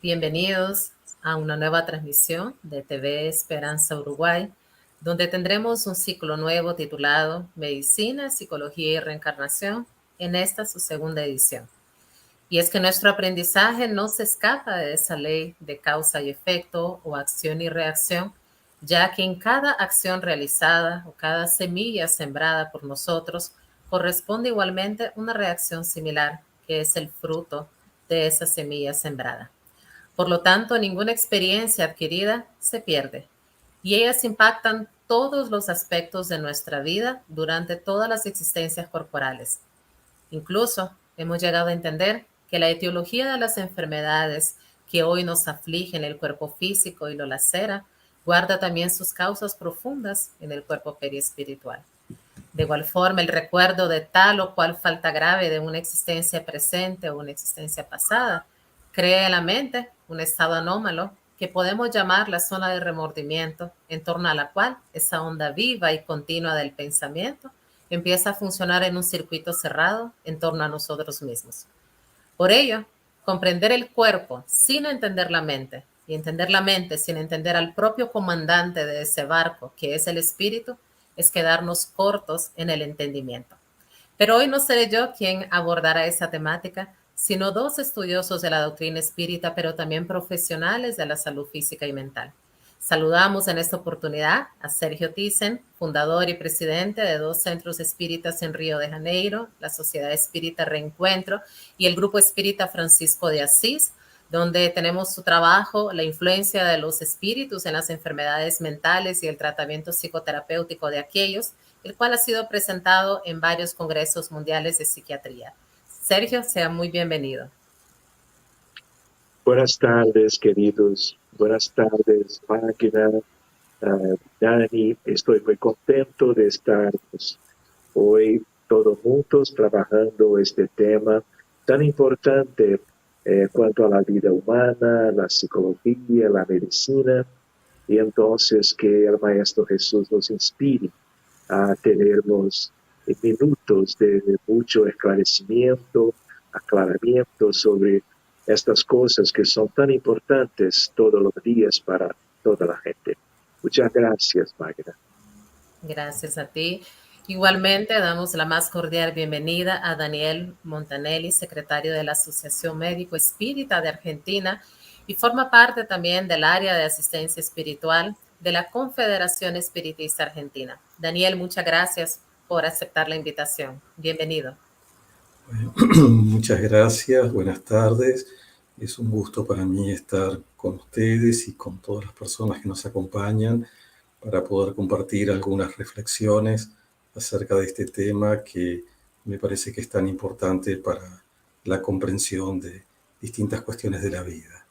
Bienvenidos a una nueva transmisión de TV Esperanza Uruguay, donde tendremos un ciclo nuevo titulado Medicina, Psicología y Reencarnación, en esta su segunda edición. Y es que nuestro aprendizaje no se escapa de esa ley de causa y efecto o acción y reacción, ya que en cada acción realizada o cada semilla sembrada por nosotros corresponde igualmente una reacción similar, que es el fruto de esa semilla sembrada. Por lo tanto, ninguna experiencia adquirida se pierde y ellas impactan todos los aspectos de nuestra vida durante todas las existencias corporales. Incluso hemos llegado a entender que la etiología de las enfermedades que hoy nos afligen el cuerpo físico y lo lacera guarda también sus causas profundas en el cuerpo periespiritual. De igual forma, el recuerdo de tal o cual falta grave de una existencia presente o una existencia pasada crea en la mente un estado anómalo que podemos llamar la zona de remordimiento, en torno a la cual esa onda viva y continua del pensamiento empieza a funcionar en un circuito cerrado en torno a nosotros mismos. Por ello, comprender el cuerpo sin entender la mente y entender la mente sin entender al propio comandante de ese barco, que es el espíritu, es quedarnos cortos en el entendimiento. Pero hoy no seré yo quien abordará esa temática, sino dos estudiosos de la doctrina espírita, pero también profesionales de la salud física y mental. Saludamos en esta oportunidad a Sergio Thyssen, fundador y presidente de dos centros espíritas en Río de Janeiro, la Sociedad Espírita Reencuentro y el Grupo Espírita Francisco de Asís, donde tenemos su trabajo, la influencia de los espíritus en las enfermedades mentales y el tratamiento psicoterapéutico de aquellos, el cual ha sido presentado en varios congresos mundiales de psiquiatría. Sergio, sea muy bienvenido. Buenas tardes, queridos. Buenas tardes, Magda, Dani. Estoy muy contento de estar hoy todos juntos trabajando este tema tan importante cuanto a la vida humana, la psicología, la medicina. Y entonces que el Maestro Jesús nos inspire a tenernos minutos de mucho esclarecimiento, aclaramiento sobre estas cosas que son tan importantes todos los días para toda la gente. Muchas gracias, Magda. Gracias a ti. Igualmente damos la más cordial bienvenida a Daniel Montanelli, secretario de la Asociación Médico Espírita de Argentina y forma parte también del área de asistencia espiritual de la Confederación Espiritista Argentina. Daniel, muchas gracias por aceptar la invitación. Bienvenido. Bueno, muchas gracias, buenas tardes. Es un gusto para mí estar con ustedes y con todas las personas que nos acompañan para poder compartir algunas reflexiones acerca de este tema que me parece que es tan importante para la comprensión de distintas cuestiones de la vida.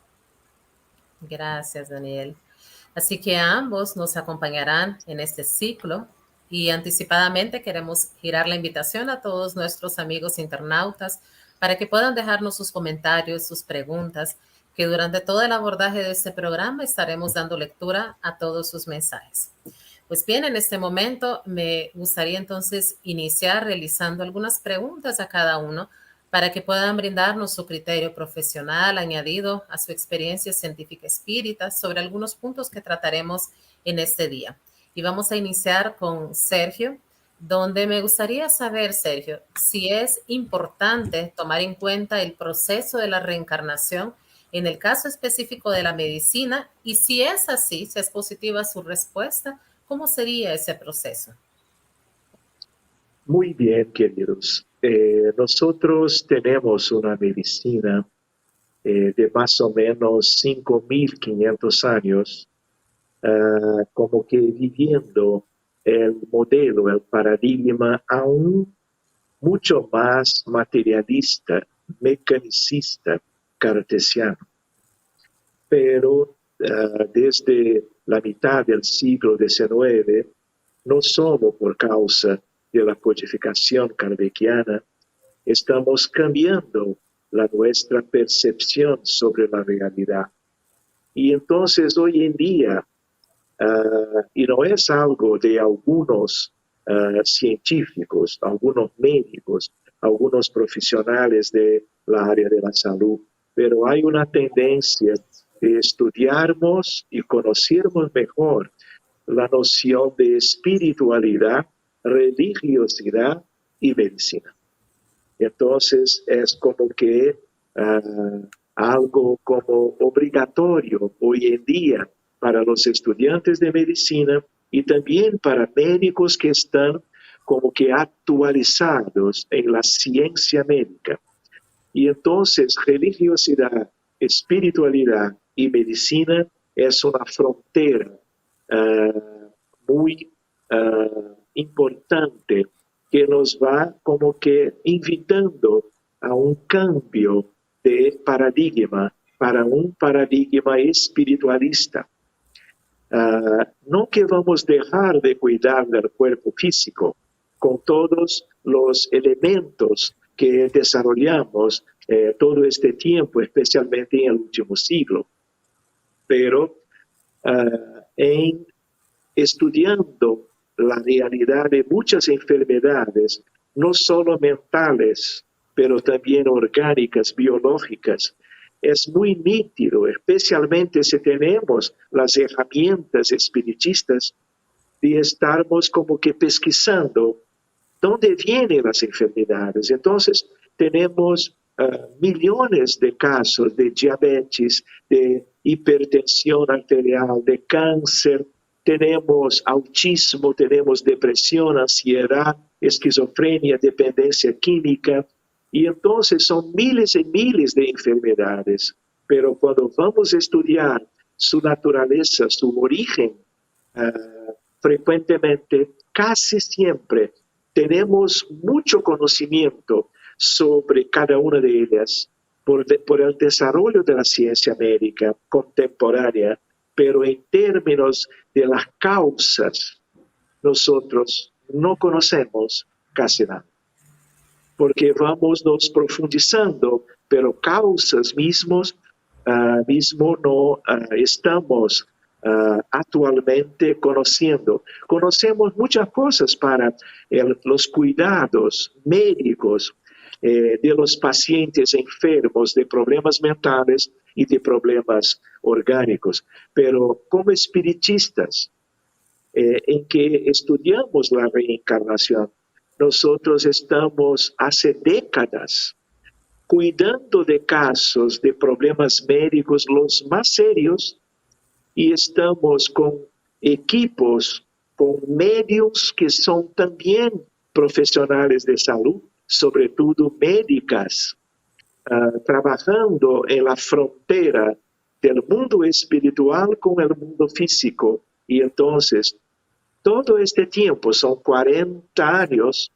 Gracias, Daniel. Así que ambos nos acompañarán en este ciclo y anticipadamente queremos girar la invitación a todos nuestros amigos internautas para que puedan dejarnos sus comentarios, sus preguntas, que durante todo el abordaje de este programa estaremos dando lectura a todos sus mensajes. Pues bien, en este momento me gustaría entonces iniciar realizando algunas preguntas a cada uno para que puedan brindarnos su criterio profesional añadido a su experiencia científica espírita sobre algunos puntos que trataremos en este día. Y vamos a iniciar con Sergio, donde me gustaría saber, Sergio, si es importante tomar en cuenta el proceso de la reencarnación en el caso específico de la medicina, y si es así, si es positiva su respuesta, ¿cómo sería ese proceso? Muy bien, queridos. Nosotros tenemos una medicina de más o menos 5.500 años, como que viviendo el modelo, el paradigma aún mucho más materialista, mecanicista, cartesiano. Pero desde la mitad del siglo XIX, no solo por causa de la codificación kardeciana, estamos cambiando nuestra percepción sobre la realidad. Y entonces hoy en día, y no es algo de algunos científicos, algunos médicos, algunos profesionales de la área de la salud, pero hay una tendencia de estudiarmos y conocermos mejor la noción de espiritualidad, religiosidad y medicina. Entonces es como que algo como obligatorio hoy en día para los estudiantes de medicina y también para médicos que están como que actualizados en la ciencia médica. Y entonces religiosidad, espiritualidad y medicina es una frontera muy importante que nos va como que invitando a un cambio de paradigma para un paradigma espiritualista. No que vamos a dejar de cuidar del cuerpo físico con todos los elementos que desarrollamos todo este tiempo, especialmente en el último siglo, pero en estudiando la realidad de muchas enfermedades, no solo mentales, pero también orgánicas, biológicas. Es muy nítido, especialmente si tenemos las herramientas espiritistas, de estarmos como que pesquisando dónde vienen las enfermedades. Entonces, tenemos millones de casos de diabetes, de hipertensión arterial, de cáncer, tenemos autismo, tenemos depresión, ansiedad, esquizofrenia, dependencia química, y entonces son miles y miles de enfermedades. Pero cuando vamos a estudiar su naturaleza, su origen, frecuentemente, casi siempre, tenemos mucho conocimiento sobre cada una de ellas por el desarrollo de la ciencia médica contemporánea, pero en términos de las causas, nosotros no conocemos casi nada, porque vamos nos profundizando, pero causas mismo no estamos actualmente conociendo. Conocemos muchas cosas para los cuidados médicos de los pacientes enfermos de problemas mentales y de problemas orgánicos, pero como espiritistas, en que estudiamos la reencarnación, nosotros estamos hace décadas cuidando de casos de problemas médicos los más serios y estamos con equipos, con medios que son también profesionales de salud, sobre todo médicas, trabajando en la frontera del mundo espiritual con el mundo físico. Y entonces, todo este tiempo, son 40 años,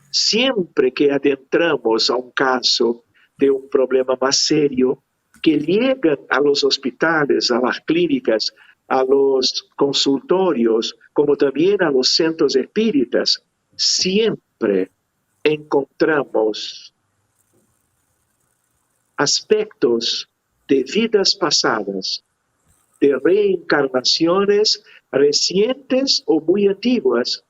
siempre que adentramos a un caso de un problema más serio, que llegan a los hospitales, a las clínicas, a los consultorios, como también a los centros espíritas, siempre encontramos aspectos de vidas pasadas, de reencarnaciones recientes o muy antiguas.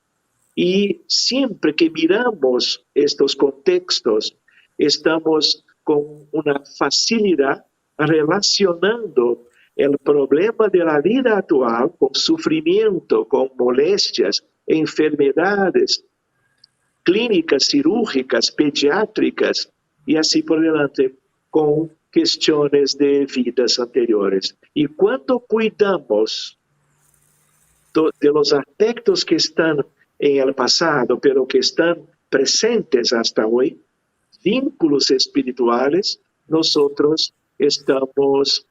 Y siempre que miramos estos contextos, estamos con una facilidad relacionando el problema de la vida actual con sufrimiento, con molestias, enfermedades, clínicas cirúrgicas, pediátricas y así por delante, con cuestiones de vidas anteriores. Y cuando cuidamos de los aspectos que están en el pasado, pero que están presentes hasta hoy, vínculos espirituales, nosotros estamos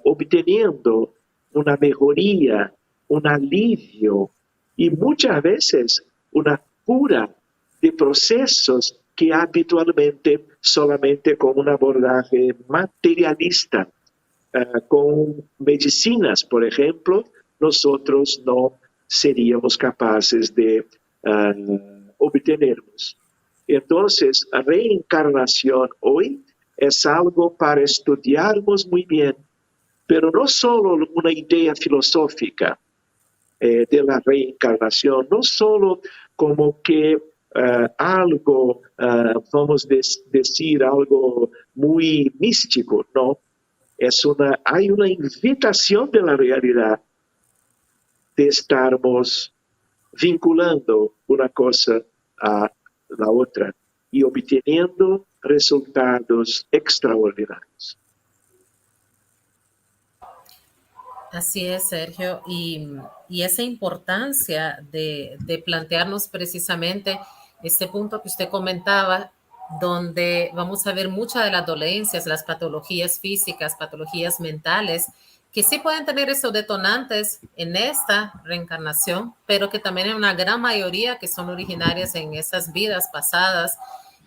obteniendo una mejoría, un alivio y muchas veces una cura de procesos que habitualmente solamente con un abordaje materialista, con medicinas, por ejemplo, nosotros no seríamos capaces de obtenerlos. Entonces, la reencarnación hoy es algo para estudiarnos muy bien, pero no solo una idea filosófica de la reencarnación, no solo como que algo, vamos a decir, algo muy místico, no. Hay una invitación de la realidad de estarmos vinculando una cosa a la otra y obteniendo resultados extraordinarios. Así es, Sergio, y esa importancia de plantearnos precisamente este punto que usted comentaba, donde vamos a ver muchas de las dolencias, las patologías físicas, patologías mentales, que sí pueden tener esos detonantes en esta reencarnación, pero que también hay una gran mayoría que son originarias en esas vidas pasadas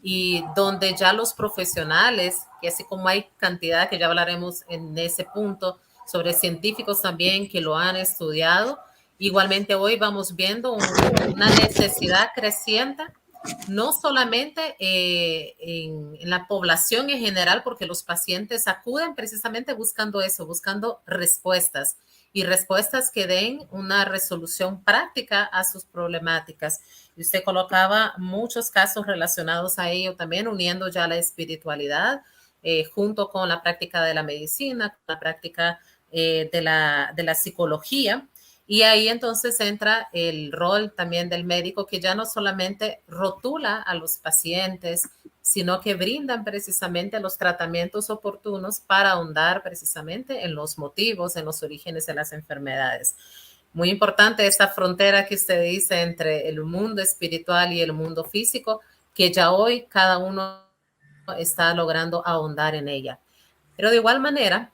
y donde ya los profesionales, que así como hay cantidad que ya hablaremos en ese punto, sobre científicos también que lo han estudiado. Igualmente hoy vamos viendo una necesidad creciente, no solamente en la población en general, porque los pacientes acuden precisamente buscando eso, buscando respuestas y respuestas que den una resolución práctica a sus problemáticas. Y usted colocaba muchos casos relacionados a ello también, uniendo ya la espiritualidad junto con la práctica de la medicina, con la práctica de la psicología. Y ahí entonces entra el rol también del médico, que ya no solamente rotula a los pacientes, sino que brindan precisamente los tratamientos oportunos para ahondar precisamente en los motivos, en los orígenes de las enfermedades. Muy importante esta frontera que usted dice entre el mundo espiritual y el mundo físico, que ya hoy cada uno está logrando ahondar en ella. Pero de igual manera,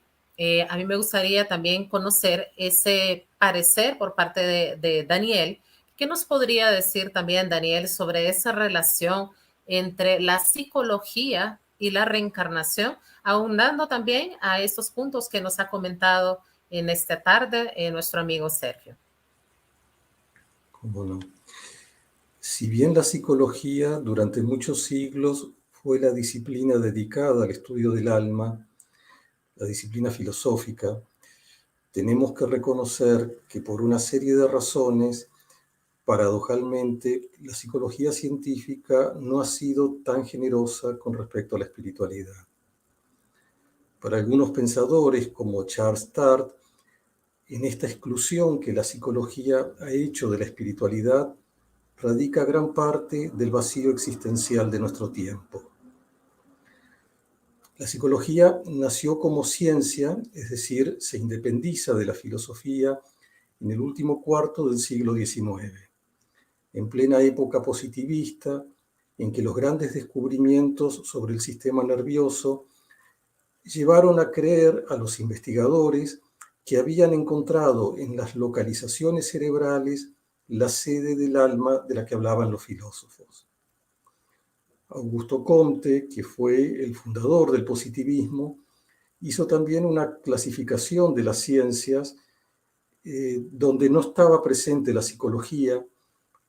a mí me gustaría también conocer ese parecer por parte de Daniel. ¿Qué nos podría decir también, Daniel, sobre esa relación entre la psicología y la reencarnación, aunando también a estos puntos que nos ha comentado en esta tarde nuestro amigo Sergio? ¿Cómo no? Si bien la psicología durante muchos siglos fue la disciplina dedicada al estudio del alma, la disciplina filosófica, tenemos que reconocer que por una serie de razones, paradojalmente, la psicología científica no ha sido tan generosa con respecto a la espiritualidad. Para algunos pensadores, como Charles Tart, en esta exclusión que la psicología ha hecho de la espiritualidad, radica gran parte del vacío existencial de nuestro tiempo. La psicología nació como ciencia, es decir, se independiza de la filosofía en el último cuarto del siglo XIX, en plena época positivista, en que los grandes descubrimientos sobre el sistema nervioso llevaron a creer a los investigadores que habían encontrado en las localizaciones cerebrales la sede del alma de la que hablaban los filósofos. Augusto Comte, que fue el fundador del positivismo, hizo también una clasificación de las ciencias donde no estaba presente la psicología,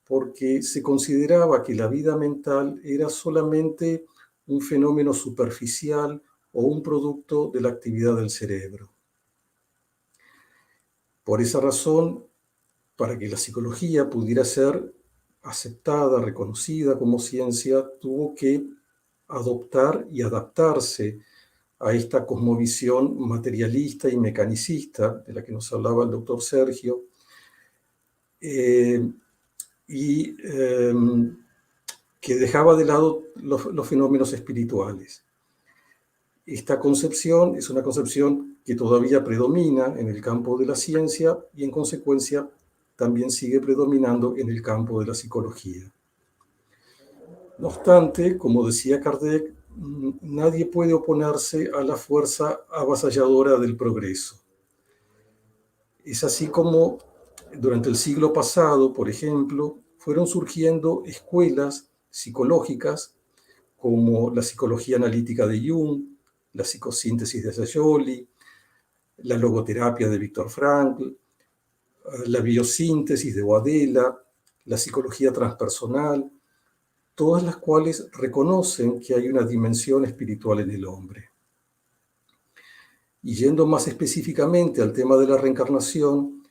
porque se consideraba que la vida mental era solamente un fenómeno superficial o un producto de la actividad del cerebro. Por esa razón, para que la psicología pudiera ser aceptada, reconocida como ciencia, tuvo que adoptar y adaptarse a esta cosmovisión materialista y mecanicista de la que nos hablaba el doctor Sergio, que dejaba de lado los fenómenos espirituales. Esta concepción es una concepción que todavía predomina en el campo de la ciencia y en consecuencia también sigue predominando en el campo de la psicología. No obstante, como decía Kardec, nadie puede oponerse a la fuerza avasalladora del progreso. Es así como durante el siglo pasado, por ejemplo, fueron surgiendo escuelas psicológicas como la psicología analítica de Jung, la psicosíntesis de Sayoli, la logoterapia de Viktor Frankl, la biosíntesis de Boadella, la psicología transpersonal, todas las cuales reconocen que hay una dimensión espiritual en el hombre. Y yendo más específicamente al tema de la reencarnación,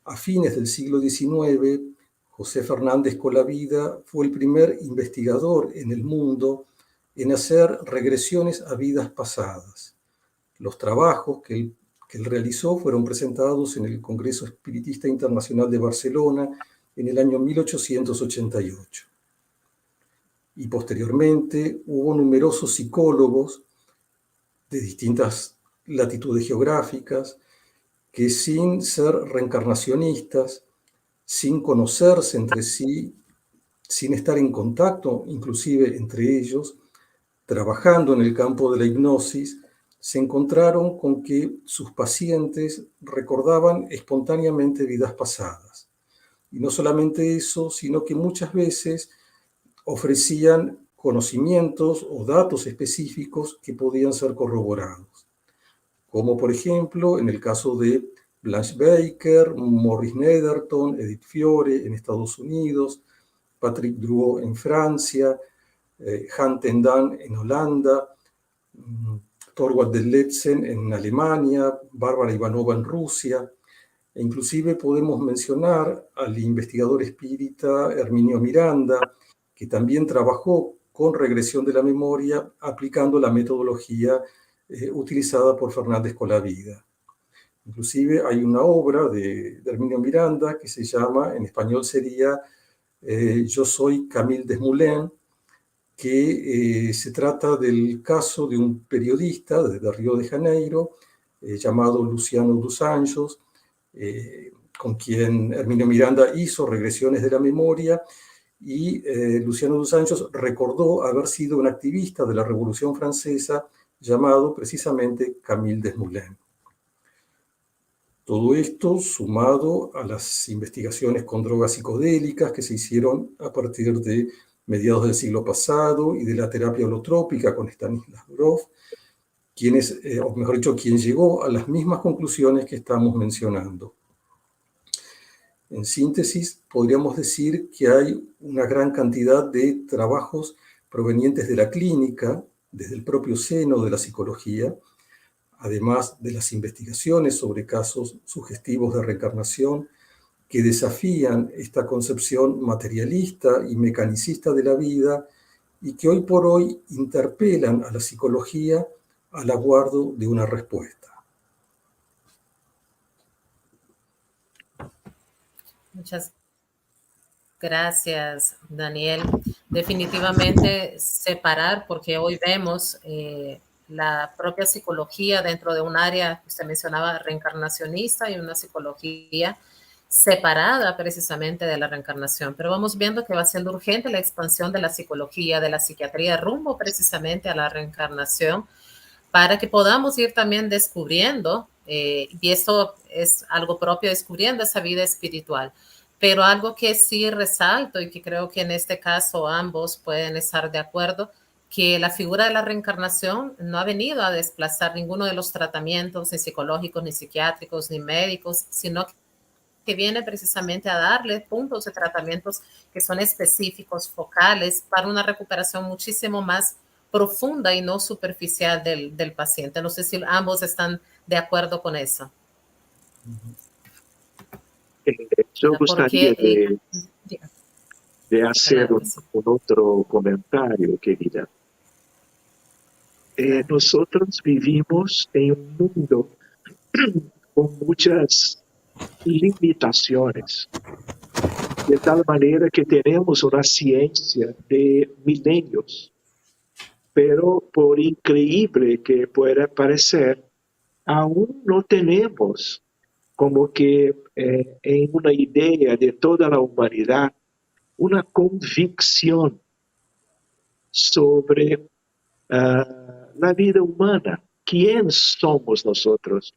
a fines del siglo XIX, José Fernández Colavida fue el primer investigador en el mundo en hacer regresiones a vidas pasadas. Los trabajos que él realizó fueron presentados en el Congreso Espiritista Internacional de Barcelona en el año 1888. Y posteriormente hubo numerosos psicólogos de distintas latitudes geográficas que, sin ser reencarnacionistas, sin conocerse entre sí, sin estar en contacto inclusive entre ellos, trabajando en el campo de la hipnosis, se encontraron con que sus pacientes recordaban espontáneamente vidas pasadas. Y no solamente eso, sino que muchas veces ofrecían conocimientos o datos específicos que podían ser corroborados, como por ejemplo en el caso de Blanche Baker, Maurice Netherton, Edith Fiore en Estados Unidos, Patrick Drouot en Francia, Han Tendan en Holanda, Thorwald de Letzen en Alemania, Bárbara Ivanova en Rusia, e inclusive podemos mencionar al investigador espírita Herminio Miranda, que también trabajó con regresión de la memoria aplicando la metodología utilizada por Fernández Colavida. Inclusive hay una obra de Herminio Miranda que se llama, en español sería Yo soy Camille Desmoulins, que se trata del caso de un periodista de Río de Janeiro llamado Luciano dos Anjos, con quien Herminio Miranda hizo regresiones de la memoria, y Luciano dos Anjos recordó haber sido un activista de la Revolución Francesa llamado precisamente Camille Desmoulins. Todo esto sumado a las investigaciones con drogas psicodélicas que se hicieron a partir de mediados del siglo pasado y de la terapia holotrópica con Stanislas Grof, quien llegó a las mismas conclusiones que estamos mencionando. En síntesis, podríamos decir que hay una gran cantidad de trabajos provenientes de la clínica, desde el propio seno de la psicología, además de las investigaciones sobre casos sugestivos de reencarnación, que desafían esta concepción materialista y mecanicista de la vida y que hoy por hoy interpelan a la psicología al aguardo de una respuesta. Muchas gracias, Daniel. Definitivamente separar, porque hoy vemos la propia psicología dentro de un área que usted mencionaba reencarnacionista y una psicología separada precisamente de la reencarnación, pero vamos viendo que va siendo urgente la expansión de la psicología, de la psiquiatría, rumbo precisamente a la reencarnación, para que podamos ir también descubriendo, y esto es algo propio, descubriendo esa vida espiritual. Pero algo que sí resalto y que creo que en este caso ambos pueden estar de acuerdo, que la figura de la reencarnación no ha venido a desplazar ninguno de los tratamientos, ni psicológicos, ni psiquiátricos, ni médicos, sino que viene precisamente a darle puntos de tratamientos que son específicos, focales, para una recuperación muchísimo más profunda y no superficial del paciente. No sé si ambos están de acuerdo con eso. Yo gustaría de hacer un otro comentario, querida. Nosotros vivimos en un mundo con muchas limitaciones, de tal manera que tenemos una ciencia de milenios, pero por increíble que pueda parecer, aún no tenemos como que en una idea de toda la humanidad, una convicción sobre la vida humana. ¿Quién somos nosotros?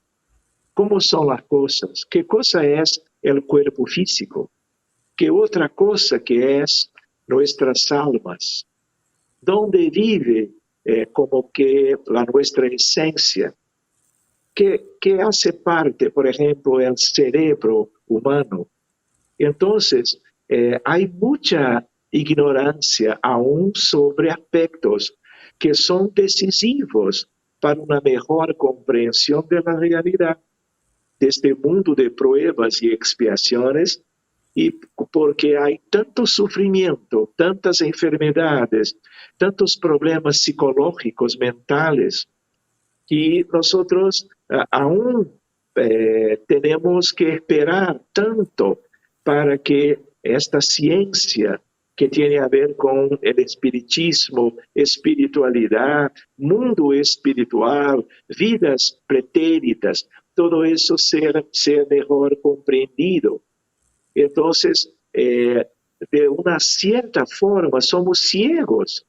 ¿Cómo son las cosas? ¿Qué cosa es el cuerpo físico? ¿Qué otra cosa que es nuestras almas? ¿Dónde vive como que nuestra esencia? ¿Qué hace parte, por ejemplo, del cerebro humano? Entonces, hay mucha ignorancia aún sobre aspectos que son decisivos para una mejor comprensión de la realidad de este mundo de pruebas y expiaciones, y porque hay tanto sufrimiento, tantas enfermedades, tantos problemas psicológicos, mentales, que nosotros aún tenemos que esperar tanto para que esta ciencia que tiene a ver con el espiritismo, espiritualidad, mundo espiritual, vidas pretéritas, todo eso sea mejor comprendido. Entonces, de una cierta forma, somos ciegos.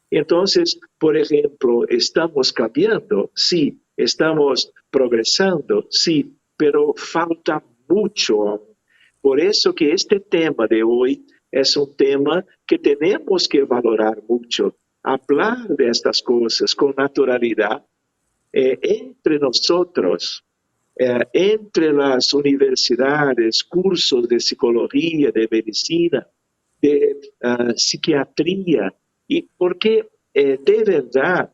Entonces, por ejemplo, estamos cambiando, sí, estamos progresando, sí, pero falta mucho aún. Por eso que este tema de hoy es un tema que tenemos que valorar mucho, hablar de estas cosas con naturalidad entre nosotros, entre las universidades, cursos de psicología, de medicina, de psiquiatría, y porque de verdad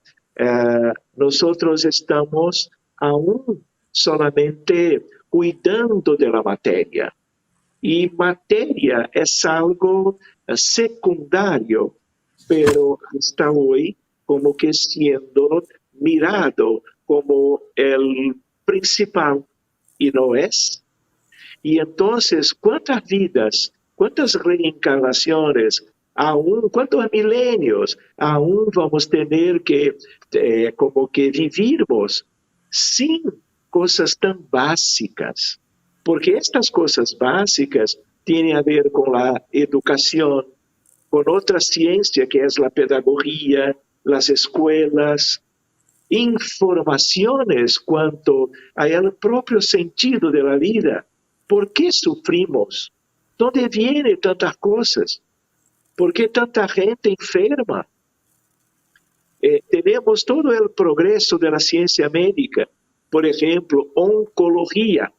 nosotros estamos aún solamente cuidando de la materia. Y materia es algo secundario, pero hasta hoy como que siendo mirado como el principal, y no es. Y entonces, ¿cuántas vidas, cuántas reencarnaciones, aún cuántos milenios aún vamos a tener que, como que vivirmos sin cosas tan básicas? Porque estas cosas básicas tienen a ver con la educación, con otra ciencia que es la pedagogía, las escuelas, informaciones cuanto al propio sentido de la vida. ¿Por qué sufrimos? ¿Dónde vienen tantas cosas? ¿Por qué tanta gente enferma? Tenemos todo el progreso de la ciencia médica, por ejemplo, oncología,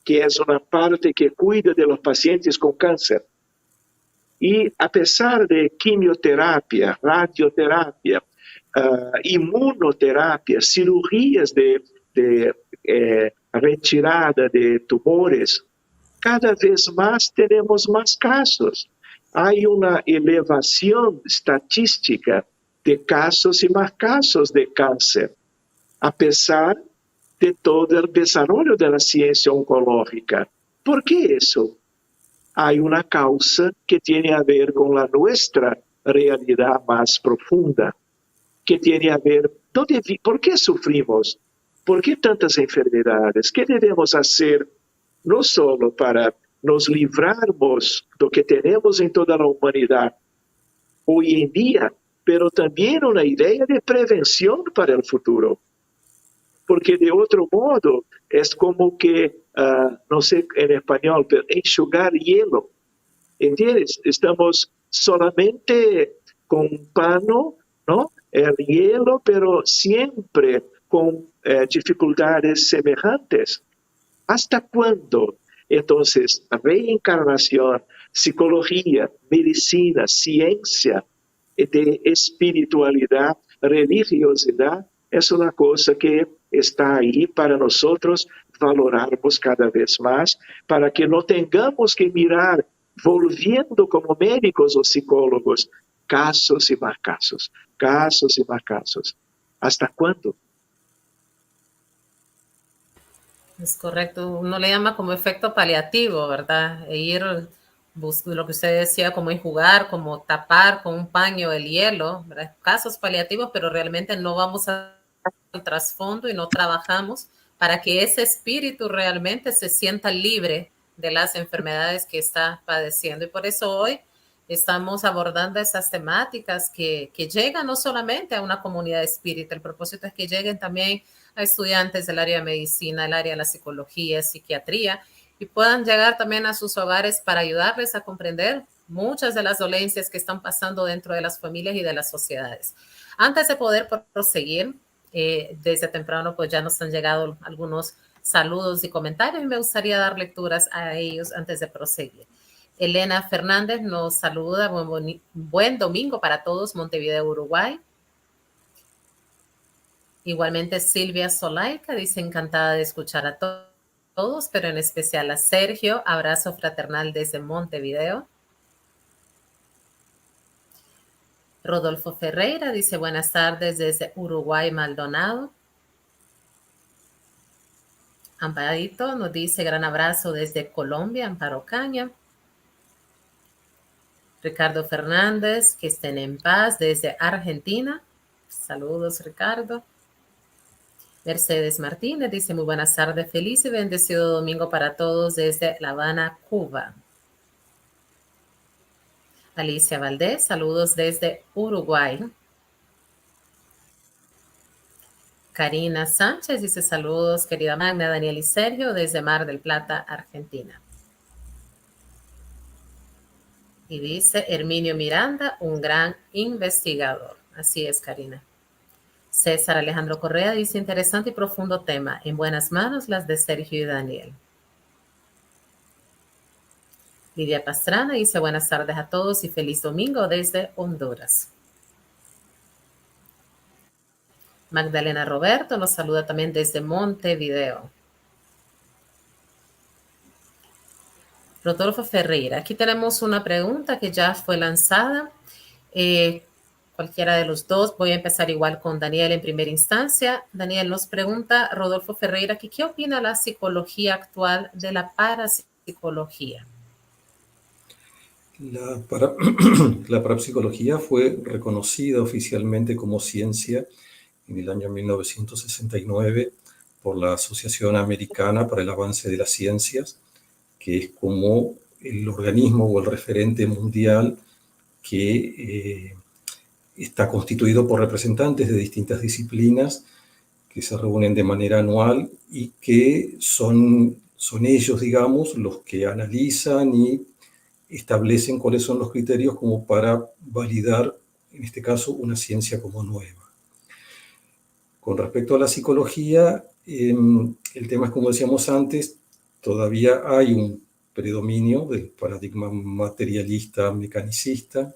que es una parte que cuida de los pacientes con cáncer. Y a pesar de quimioterapia, radioterapia, inmunoterapia, cirugías de retirada de tumores, cada vez más tenemos más casos. Hay una elevación estatística de casos y más casos de cáncer, a pesar de todo el desarrollo de la ciencia oncológica. ¿Por qué eso? Hay una causa que tiene a ver con la nuestra realidad más profunda, que tiene a ver, ¿por qué sufrimos? ¿Por qué tantas enfermedades? ¿Qué debemos hacer no solo para nos livrarmos de lo que tenemos en toda la humanidad hoy en día, pero también una idea de prevención para el futuro? Porque de otro modo es como que, no sé en español, pero enxugar hielo. ¿Entiendes? Estamos solamente con pano, ¿no? El hielo, pero siempre con dificultades semejantes. ¿Hasta cuándo? Entonces, reencarnación, psicología, medicina, ciencia, de espiritualidad, religiosidad, es una cosa que está ahí para nosotros valorarmos cada vez más, para que no tengamos que mirar, volviendo como médicos o psicólogos, casos y más casos, casos y más casos. ¿Hasta cuándo? Es correcto, uno le llama como efecto paliativo, ¿verdad? E ir, lo que usted decía, como enjugar, como tapar con un paño el hielo, ¿verdad? Casos paliativos, pero realmente no vamos al trasfondo y no trabajamos para que ese espíritu realmente se sienta libre de las enfermedades que está padeciendo. Y por eso hoy estamos abordando esas temáticas que llegan no solamente a una comunidad espírita, el propósito es que lleguen también a estudiantes del área de medicina, el área de la psicología, psiquiatría, y puedan llegar también a sus hogares para ayudarles a comprender muchas de las dolencias que están pasando dentro de las familias y de las sociedades. Antes de poder proseguir, desde temprano pues ya nos han llegado algunos saludos y comentarios y me gustaría dar lecturas a ellos antes de proseguir. Elena Fernández nos saluda, buen domingo para todos, Montevideo, Uruguay. Igualmente Silvia Solaica dice encantada de escuchar a todos, pero en especial a Sergio. Abrazo fraternal desde Montevideo. Rodolfo Ferreira dice buenas tardes desde Uruguay, Maldonado. Amparito nos dice gran abrazo desde Colombia, Amparo Caña. Ricardo Fernández, que estén en paz desde Argentina. Saludos, Ricardo. Mercedes Martínez dice muy buenas tardes, feliz y bendecido domingo para todos desde La Habana, Cuba. Alicia Valdés, saludos desde Uruguay. Karina Sánchez dice saludos, querida Magna, Daniel y Sergio, desde Mar del Plata, Argentina. Y dice Herminio Miranda, un gran investigador. Así es, Karina. César Alejandro Correa dice interesante y profundo tema. En buenas manos las de Sergio y Daniel. Lidia Pastrana dice buenas tardes a todos y feliz domingo desde Honduras. Magdalena Roberto nos saluda también desde Montevideo. Rodolfo Ferreira, aquí tenemos una pregunta que ya fue lanzada. Cualquiera de los dos, voy a empezar igual con Daniel en primera instancia. Daniel nos pregunta, Rodolfo Ferreira, ¿qué opina la psicología actual de la parapsicología? La parapsicología fue reconocida oficialmente como ciencia en el año 1969 por la Asociación Americana para el Avance de las Ciencias, que es como el organismo o el referente mundial que está constituido por representantes de distintas disciplinas que se reúnen de manera anual y que son ellos, digamos, los que analizan y establecen cuáles son los criterios como para validar, en este caso, una ciencia como nueva. Con respecto a la psicología, el tema es, como decíamos antes, todavía hay un predominio del paradigma materialista, mecanicista,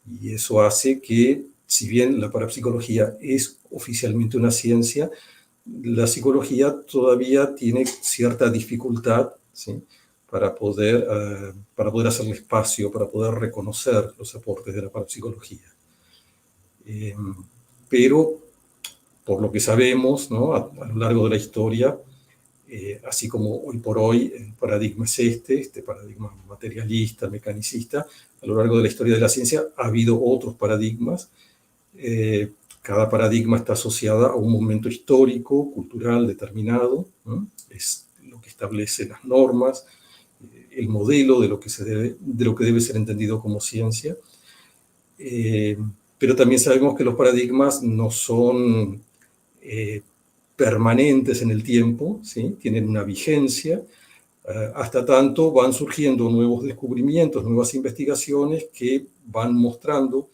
y eso hace que, si bien la parapsicología es oficialmente una ciencia, la psicología todavía tiene cierta dificultad, ¿sí?, para poder hacerle espacio, para poder reconocer los aportes de la parapsicología. Pero, por lo que sabemos, ¿no?, a lo largo de la historia, así como hoy por hoy el paradigma es este paradigma materialista, mecanicista, a lo largo de la historia de la ciencia ha habido otros paradigmas. Cada paradigma está asociado a un momento histórico, cultural determinado, ¿no? Es lo que establece las normas, el modelo de lo que debe ser entendido como ciencia. Pero también sabemos que los paradigmas no son permanentes en el tiempo, ¿sí?, tienen una vigencia, hasta tanto van surgiendo nuevos descubrimientos, nuevas investigaciones que van mostrando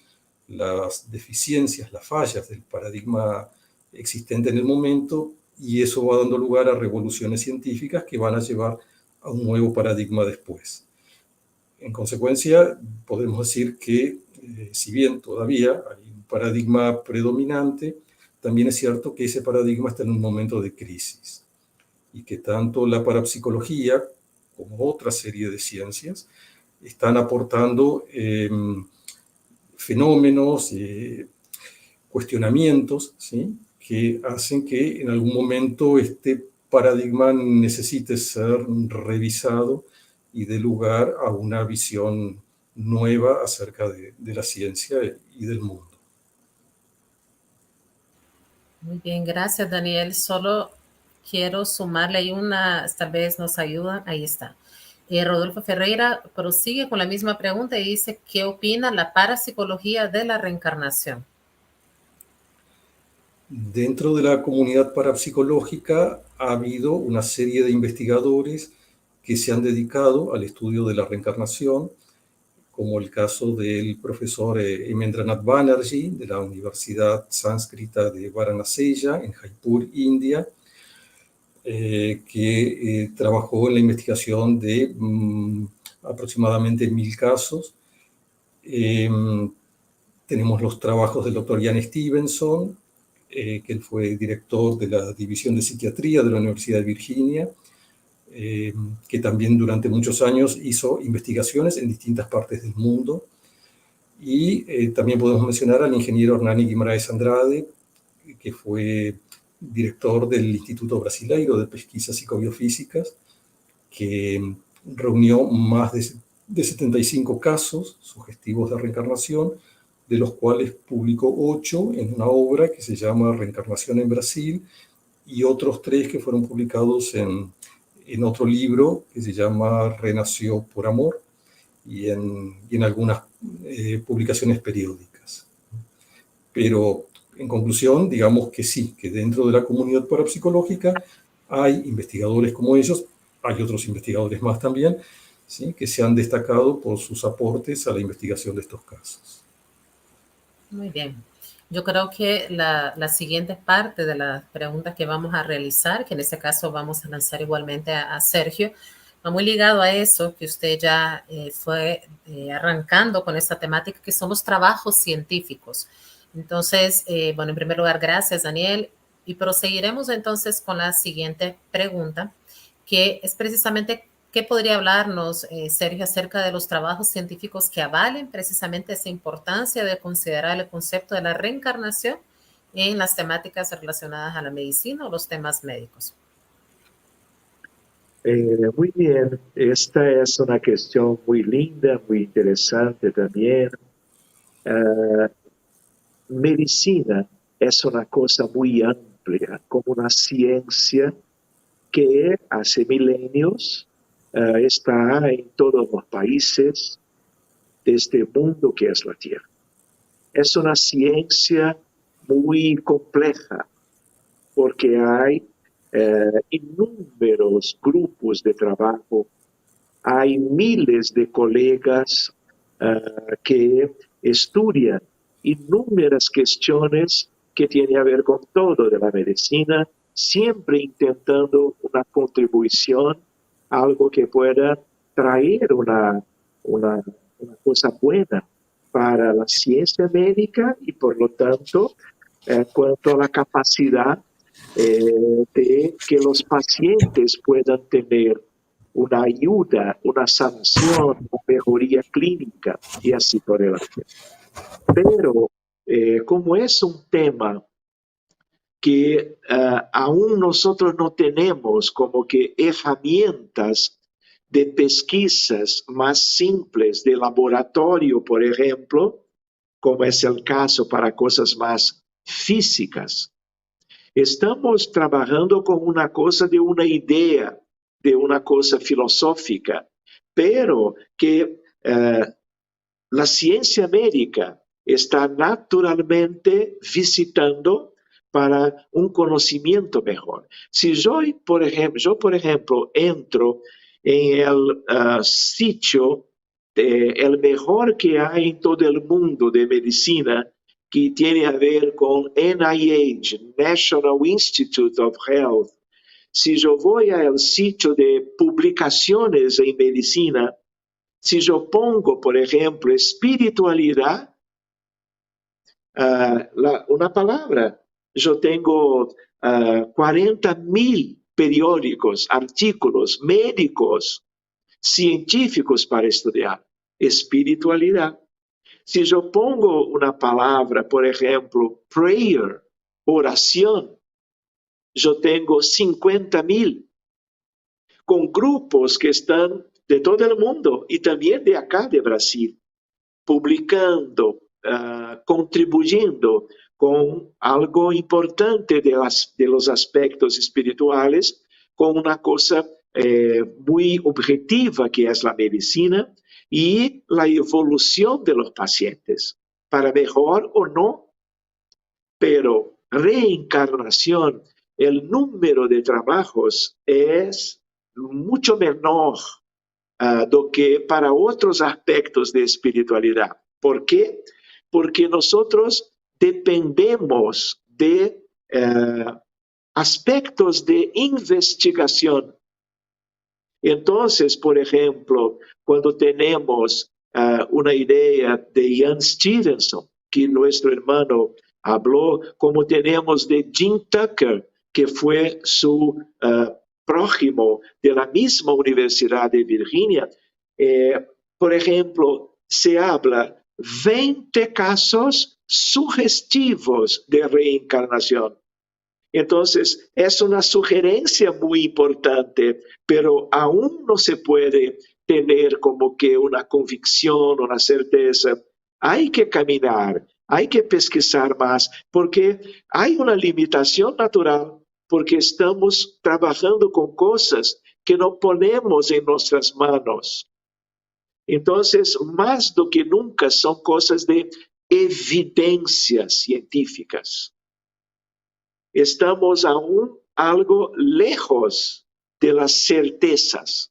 las deficiencias, las fallas del paradigma existente en el momento, y eso va dando lugar a revoluciones científicas que van a llevar a un nuevo paradigma después. En consecuencia, podemos decir que, si bien todavía hay un paradigma predominante, también es cierto que ese paradigma está en un momento de crisis y que tanto la parapsicología como otra serie de ciencias están aportando fenómenos, cuestionamientos, ¿sí?, que hacen que en algún momento este paradigma necesite ser revisado y dé lugar a una visión nueva acerca de la ciencia y del mundo. Muy bien, gracias, Daniel. Solo quiero sumarle ahí tal vez nos ayuda, ahí está. Rodolfo Ferreira prosigue con la misma pregunta y dice, ¿qué opina la parapsicología de la reencarnación? Dentro de la comunidad parapsicológica ha habido una serie de investigadores que se han dedicado al estudio de la reencarnación, como el caso del profesor Emendranath Banerjee de la Universidad Sánscrita de Varanasi, en Jaipur, India, que trabajó en la investigación de aproximadamente 1000 casos. Tenemos los trabajos del doctor Ian Stevenson, que él fue director de la División de Psiquiatría de la Universidad de Virginia, que también durante muchos años hizo investigaciones en distintas partes del mundo. Y también podemos mencionar al ingeniero Hernani Guimaraes Andrade, que fue director del Instituto Brasileiro de Pesquisas Psicobiofísicas, que reunió más de 75 casos sugestivos de reencarnación, de los cuales publicó 8 en una obra que se llama Reencarnación en Brasil, y otros 3 que fueron publicados en otro libro que se llama Renació por Amor, y en algunas publicaciones periódicas. Pero en conclusión, digamos que sí, que dentro de la comunidad parapsicológica hay investigadores como ellos, hay otros investigadores más también, ¿sí?, que se han destacado por sus aportes a la investigación de estos casos. Muy bien. Yo creo que la siguiente parte de las preguntas que vamos a realizar, que en este caso vamos a lanzar igualmente a Sergio, va muy ligado a eso que usted ya fue arrancando con esta temática, que son los trabajos científicos. Entonces, bueno, en primer lugar, gracias, Daniel. Y proseguiremos entonces con la siguiente pregunta, que es precisamente, ¿qué podría hablarnos, Sergio, acerca de los trabajos científicos que avalen precisamente esa importancia de considerar el concepto de la reencarnación en las temáticas relacionadas a la medicina o los temas médicos? Muy bien, esta es una cuestión muy linda, muy interesante también. Medicina es una cosa muy amplia, como una ciencia que hace milenios está en todos los países de este mundo que es la Tierra. Es una ciencia muy compleja porque hay inúmeros grupos de trabajo, hay miles de colegas que estudian inúmeras cuestiones que tienen a ver con todo de la medicina, siempre intentando una contribución, algo que pueda traer una cosa buena para la ciencia médica y por lo tanto, cuanto a la capacidad de que los pacientes puedan tener una ayuda, una sanación, una mejoría clínica y así por delante. Pero como es un tema que aún nosotros no tenemos como que herramientas de pesquisas más simples de laboratorio, por ejemplo, como es el caso para cosas más físicas, estamos trabajando con una cosa de una idea, de una cosa filosófica, pero que la ciencia médica está naturalmente visitando para un conocimiento mejor. Si yo, por ejemplo, entro en el sitio, el mejor que hay en todo el mundo de medicina, que tiene a ver con NIH, National Institute of Health, si yo voy al sitio de publicaciones en medicina, si yo pongo, por ejemplo, espiritualidad, una palabra, yo tengo 40,000 periódicos, artículos médicos, científicos para estudiar espiritualidad. Si yo pongo una palabra, por ejemplo, prayer, oración, yo tengo 50,000, con grupos que están de todo el mundo y también de acá, de Brasil, publicando, contribuyendo con algo importante de los aspectos espirituales, con una cosa muy objetiva que es la medicina y la evolución de los pacientes, para mejor o no. Pero reencarnación, el número de trabajos es mucho menor do que para otros aspectos de espiritualidad. ¿Por qué? Porque nosotros dependemos de aspectos de investigación. Entonces, por ejemplo, cuando tenemos una idea de Jan Stevenson, que nuestro hermano Habló como tenemos de Jim Tucker, que fue su prójimo de la misma Universidad de Virginia. Por ejemplo, se habla 20 casos sugestivos de reencarnación. Entonces, es una sugerencia muy importante, pero aún no se puede tener como que una convicción, una certeza. Hay que caminar, hay que pesquisar más, porque hay una limitación natural, porque estamos trabajando con cosas que no ponemos en nuestras manos. Entonces, más do que nunca, son cosas de evidencias científicas. Estamos aún algo lejos de las certezas.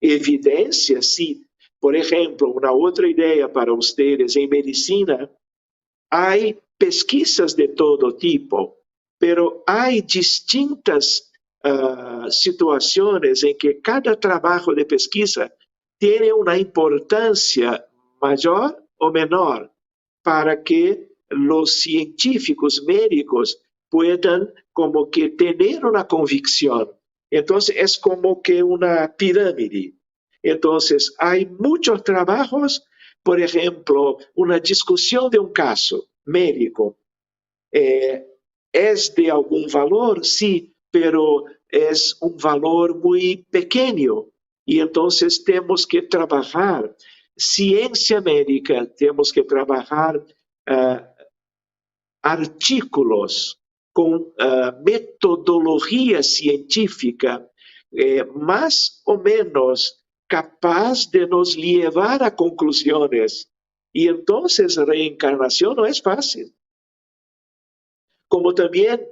Evidencias, sí. Por ejemplo, una otra idea para ustedes, en medicina hay pesquisas de todo tipo, pero hay distintas situaciones en que cada trabajo de pesquisa tiene una importancia mayor o menor para que los científicos médicos puedan como que tener una convicción. Entonces es como que una pirámide. Entonces hay muchos trabajos, por ejemplo, una discusión de un caso médico. ¿Es de algún valor? Sí, pero es un valor muy pequeño. Y entonces tenemos que trabajar. Ciencia médica, tenemos que trabajar artículos con metodología científica más o menos capaz de nos llevar a conclusiones. Y entonces reencarnación no es fácil. Como también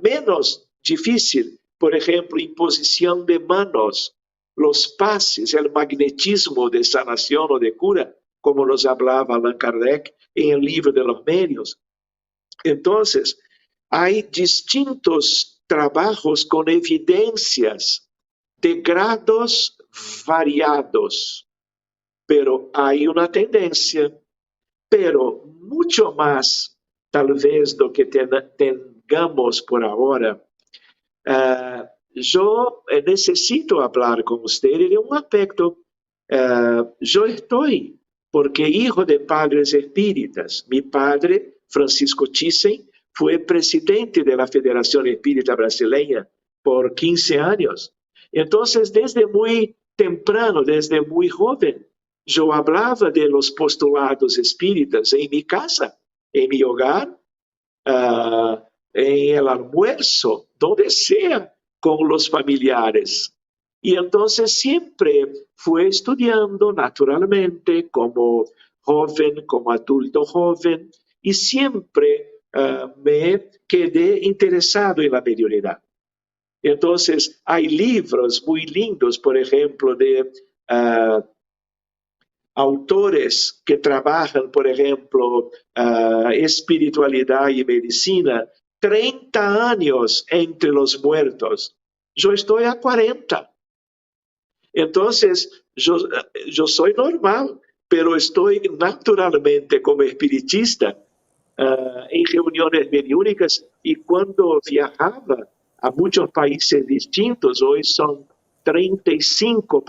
menos difícil, por ejemplo, imposición de manos, los pases, el magnetismo de sanación o de cura, como nos hablaba Allan Kardec en el libro de los medios. Entonces, hay distintos trabajos con evidencias de grados variados, pero hay una tendencia, pero mucho más tal vez do que tengamos por ahora. Yo necesito hablar con ustedes de un aspecto. Yo estoy, porque hijo de padres espíritas. Mi padre, Francisco Thyssen, fue presidente de la Federación Espírita Brasileña por 15 años. Entonces, desde muy temprano, desde muy joven, yo hablaba de los postulados espíritas en mi casa, en mi hogar, en el almuerzo, donde sea, con los familiares. Y entonces siempre fue estudiando naturalmente como joven, como adulto joven, y siempre me quedé interesado en la mediunidad. Entonces hay libros muy lindos, por ejemplo, de autores que trabajan, por ejemplo, espiritualidad y medicina, 30 años entre los muertos. Yo estoy a 40. Entonces, yo soy normal, pero estoy naturalmente como espiritista en reuniones mediúnicas, y cuando viajaba a muchos países distintos, hoy son 35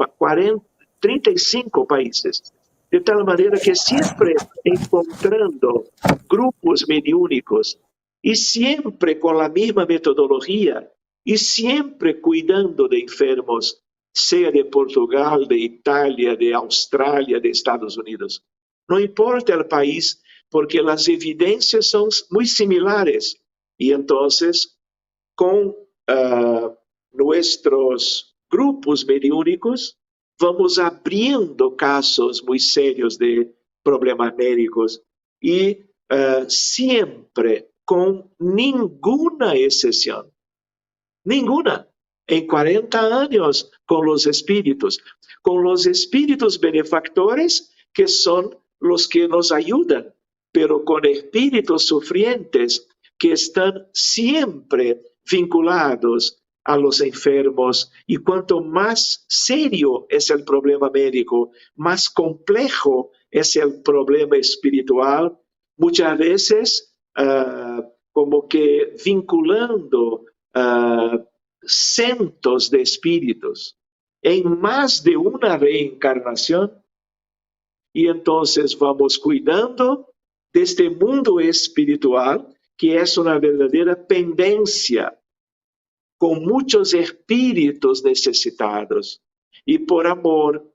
países, de tal manera que siempre encontrando grupos mediúnicos y siempre con la misma metodología y siempre cuidando de enfermos, sea de Portugal, de Italia, de Australia, de Estados Unidos. No importa el país, porque las evidencias son muy similares. Y entonces, con nuestros grupos mediúnicos, vamos abriendo casos muy serios de problemas médicos y siempre con ninguna excepción, ninguna, en 40 años con los espíritus benefactores, que son los que nos ayudan, pero con espíritus sufrientes que están siempre vinculados a los enfermos. Y cuanto más serio es el problema médico, más complejo es el problema espiritual, muchas veces como que vinculando cientos de espíritus en más de una reencarnación. Y entonces vamos cuidando de este mundo espiritual, que es una verdadera pendencia, con muchos espíritus necesitados. Y por amor,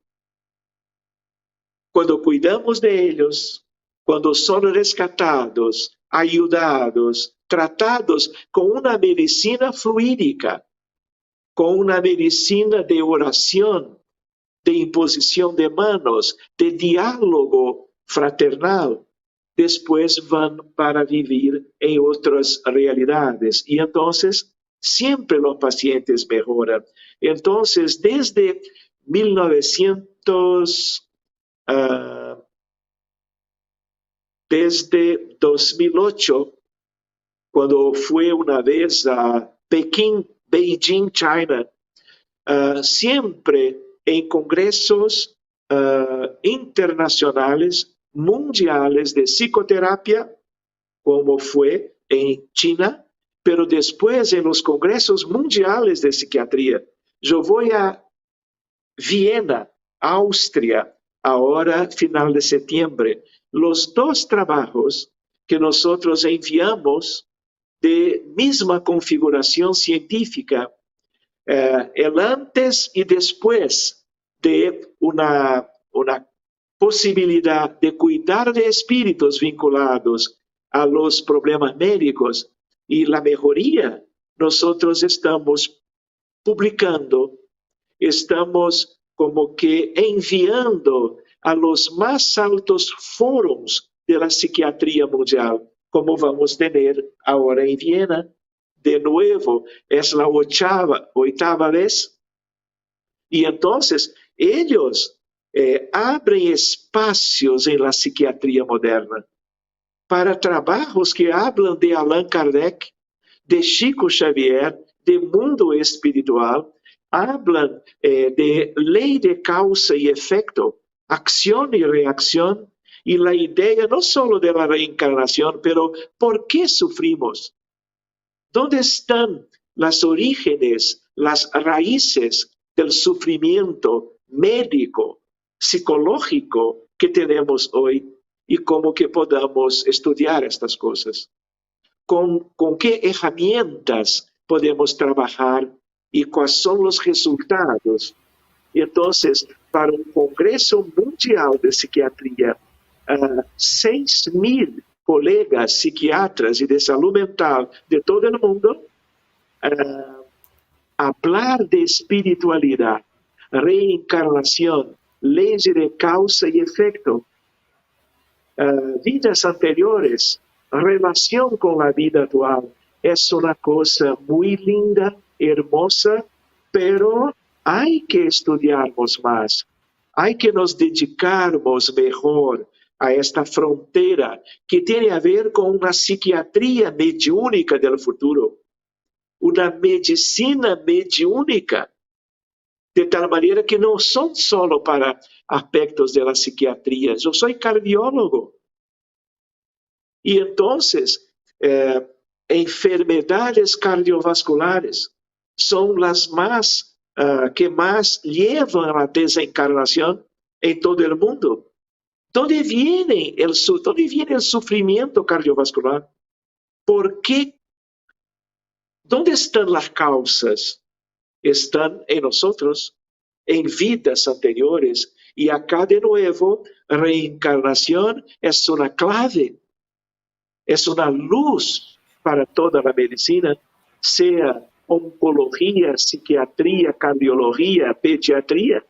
cuando cuidamos de ellos, cuando son rescatados, ayudados, tratados con una medicina fluídica, con una medicina de oración, de imposición de manos, de diálogo fraternal, después van para vivir en otras realidades. Y entonces siempre los pacientes mejoran. Entonces, desde 2008, cuando fue una vez a Pekín, Beijing, China, siempre en congresos internacionales, mundiales de psicoterapia, como fue en China, pero después en los congresos mundiales de psiquiatría. Yo voy a Viena, Austria, ahora final de septiembre. Los dos trabajos que nosotros enviamos de misma configuración científica, el antes y después de una posibilidad de cuidar de espíritus vinculados a los problemas médicos y la mejoría, nosotros estamos publicando, estamos como que enviando a los más altos foros de la psiquiatría mundial, como vamos a tener ahora en Viena. De nuevo, es la octava vez. Y entonces ellos abren espacios en la psiquiatría moderna para trabajos que hablan de Allan Kardec, de Chico Xavier, de mundo espiritual, hablan de ley de causa y efecto, acción y reacción, y la idea no solo de la reencarnación, pero ¿por qué sufrimos? ¿Dónde están las orígenes, las raíces del sufrimiento médico, psicológico que tenemos hoy? Y cómo que podamos estudiar estas cosas. ¿Con qué herramientas podemos trabajar y cuáles son los resultados? Y entonces, para un Congreso Mundial de Psiquiatría, 6.000 colegas psiquiatras y de salud mental de todo el mundo, hablar de espiritualidad, reencarnación, leyes de causa y efecto, vidas anteriores, relación con la vida actual, es una cosa muy linda, hermosa, pero hay que estudiarnos más, hay que nos dedicarnos mejor a esta frontera que tiene a ver con una psiquiatría mediúnica del futuro, una medicina mediúnica, de tal manera que no son solo para aspectos de la psiquiatría. Yo soy cardiólogo. Y entonces, enfermedades cardiovasculares son las más que más llevan a la desencarnación en todo el mundo. ¿Dónde viene el sufrimiento cardiovascular? ¿Por qué? ¿Dónde están las causas? Están en nosotros, en vidas anteriores. Y acá de nuevo, reencarnación es una clave, es una luz para toda la medicina, sea oncología, psiquiatría, cardiología, pediatría.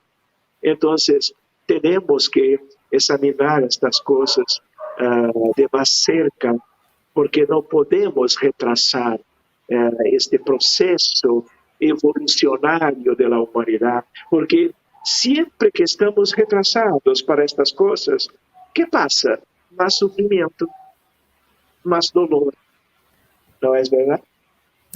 Entonces, tenemos que examinar estas cosas de más cerca, porque no podemos retrasar este proceso evolucionario de la humanidad, porque siempre que estamos retrasados para estas cosas, ¿qué pasa? Más sufrimiento, más dolor, ¿no es verdad?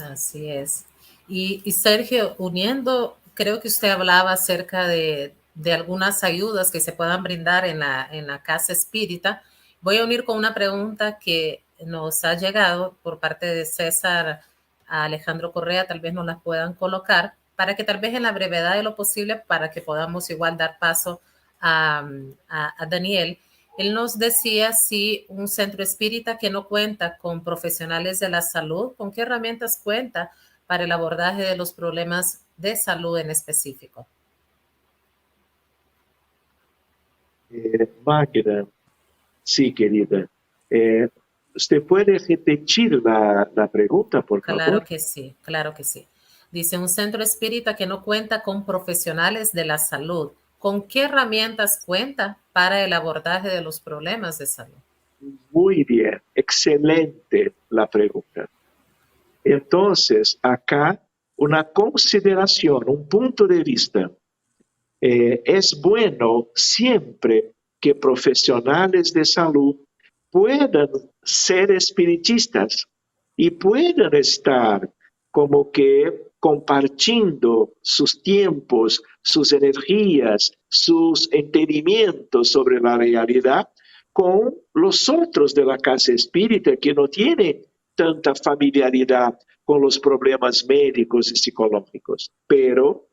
Así es. Y Sergio, uniendo, creo que usted hablaba acerca de algunas ayudas que se puedan brindar en la casa espírita. Voy a unir con una pregunta que nos ha llegado por parte de César a Alejandro Correa, tal vez nos las puedan colocar, para que tal vez en la brevedad de lo posible, para que podamos igual dar paso a Daniel. Él nos decía si un centro espírita que no cuenta con profesionales de la salud, ¿con qué herramientas cuenta para el abordaje de los problemas de salud en específico? Magda, sí, querida. ¿Usted puede repetir la pregunta, por favor? Claro que sí, claro que sí. Dice, un centro espírita que no cuenta con profesionales de la salud, ¿con qué herramientas cuenta para el abordaje de los problemas de salud? Muy bien, excelente la pregunta. Entonces, acá una consideración, un punto de vista. Es bueno siempre que profesionales de salud puedan ser espiritistas y puedan estar como que compartiendo sus tiempos, sus energías, sus entendimientos sobre la realidad con los otros de la casa espírita que no tienen tanta familiaridad con los problemas médicos y psicológicos. Pero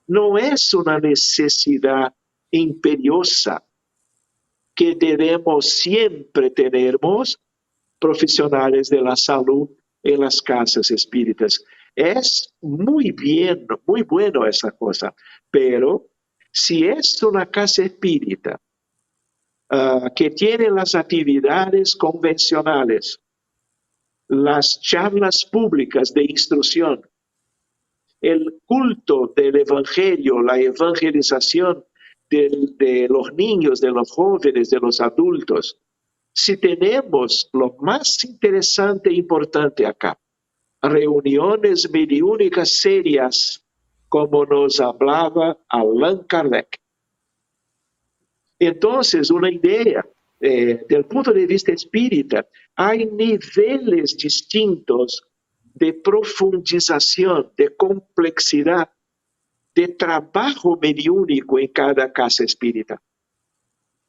no es una necesidad imperiosa que debemos siempre tenermos profesionales de la salud en las casas espíritas. Es muy bien, muy bueno esa cosa, pero si es una casa espírita que tiene las actividades convencionales, las charlas públicas de instrucción, el culto del evangelio, la evangelización de los niños, de los jóvenes, de los adultos, si tenemos lo más interesante e importante acá, reuniones mediúnicas serias, como nos hablaba Allan Kardec. Entonces, una idea, del punto de vista espírita, hay niveles distintos de profundización, de complejidad, de trabajo mediúnico en cada casa espírita.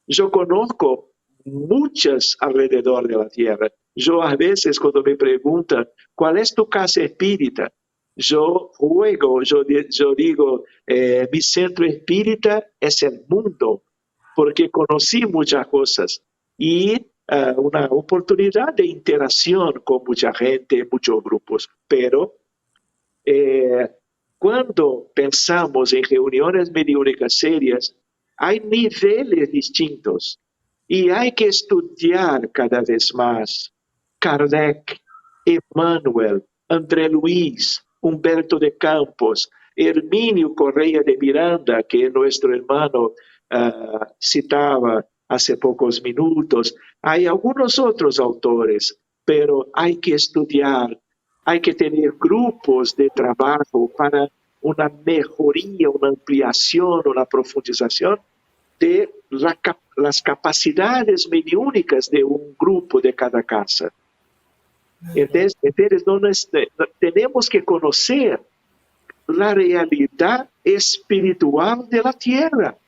Yo conozco muchas alrededor de la tierra. Yo a veces cuando me preguntan, ¿cuál es tu casa espírita? Yo juego, yo digo, mi centro espírita es el mundo, porque conocí muchas cosas y una oportunidad de interacción con mucha gente, muchos grupos. Pero cuando pensamos en reuniones mediúnicas serias, hay niveles distintos y hay que estudiar cada vez más. Kardec, Emmanuel, André Luis, Humberto de Campos, Hermínio Correia de Miranda, que nuestro hermano citaba hace pocos minutos. Hay algunos otros autores, pero hay que estudiar, hay que tener grupos de trabajo para una mejoría, una ampliación, una profundización de las capacidades mediúnicas de un grupo de cada casa. Entonces tenemos que conocer la realidad espiritual de la tierra.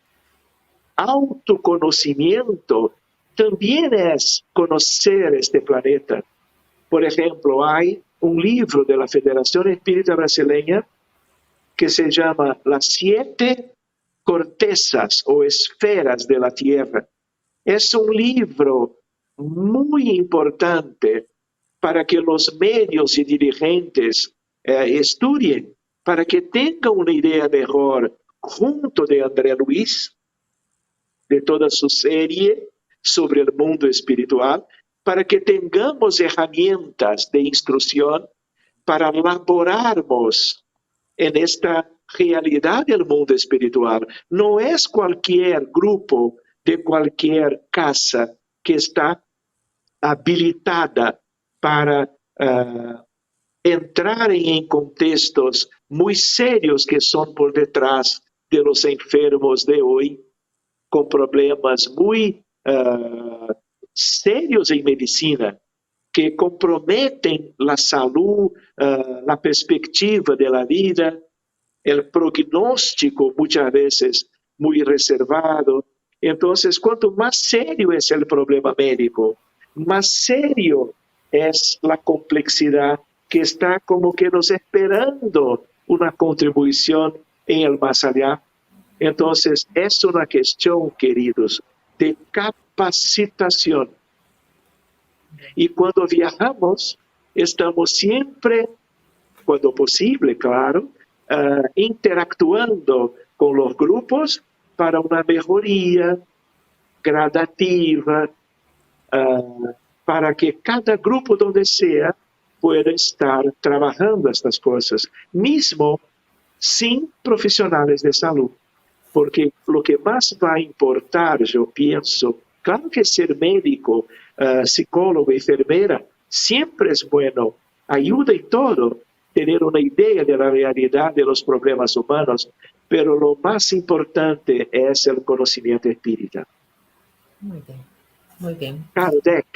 Autoconocimiento también es conocer este planeta. Por ejemplo, hay un libro de la Federación Espírita Brasileña que se llama Las 7 cortezas o esferas de la Tierra. Es un libro muy importante para que los medios y dirigentes estudien, para que tengan una idea mejor, junto de André Luis, de toda su serie sobre el mundo espiritual, para que tengamos herramientas de instrucción para laborarmos en esta realidad del mundo espiritual. No es cualquier grupo de cualquier casa que está habilitada para entrar en contextos muy serios que son por detrás de los enfermos de hoy, con problemas muy serios en medicina, que comprometen la salud, la perspectiva de la vida, el prognóstico muchas veces muy reservado. Entonces, cuanto más serio es el problema médico, más serio es la complejidad que está como que nos esperando una contribución en el más allá. Entonces, es una cuestión, queridos, de capacitación. Y cuando viajamos, estamos siempre, cuando posible, claro, interactuando con los grupos para una mejoría gradativa, para que cada grupo donde sea pueda estar trabajando estas cosas, mismo sin profesionales de salud. Porque lo que más va a importar, yo pienso, claro que ser médico, psicólogo, enfermera, siempre es bueno, ayuda y todo, tener una idea de la realidad de los problemas humanos, pero lo más importante es el conocimiento espírita. Muy bien, muy bien. Kardec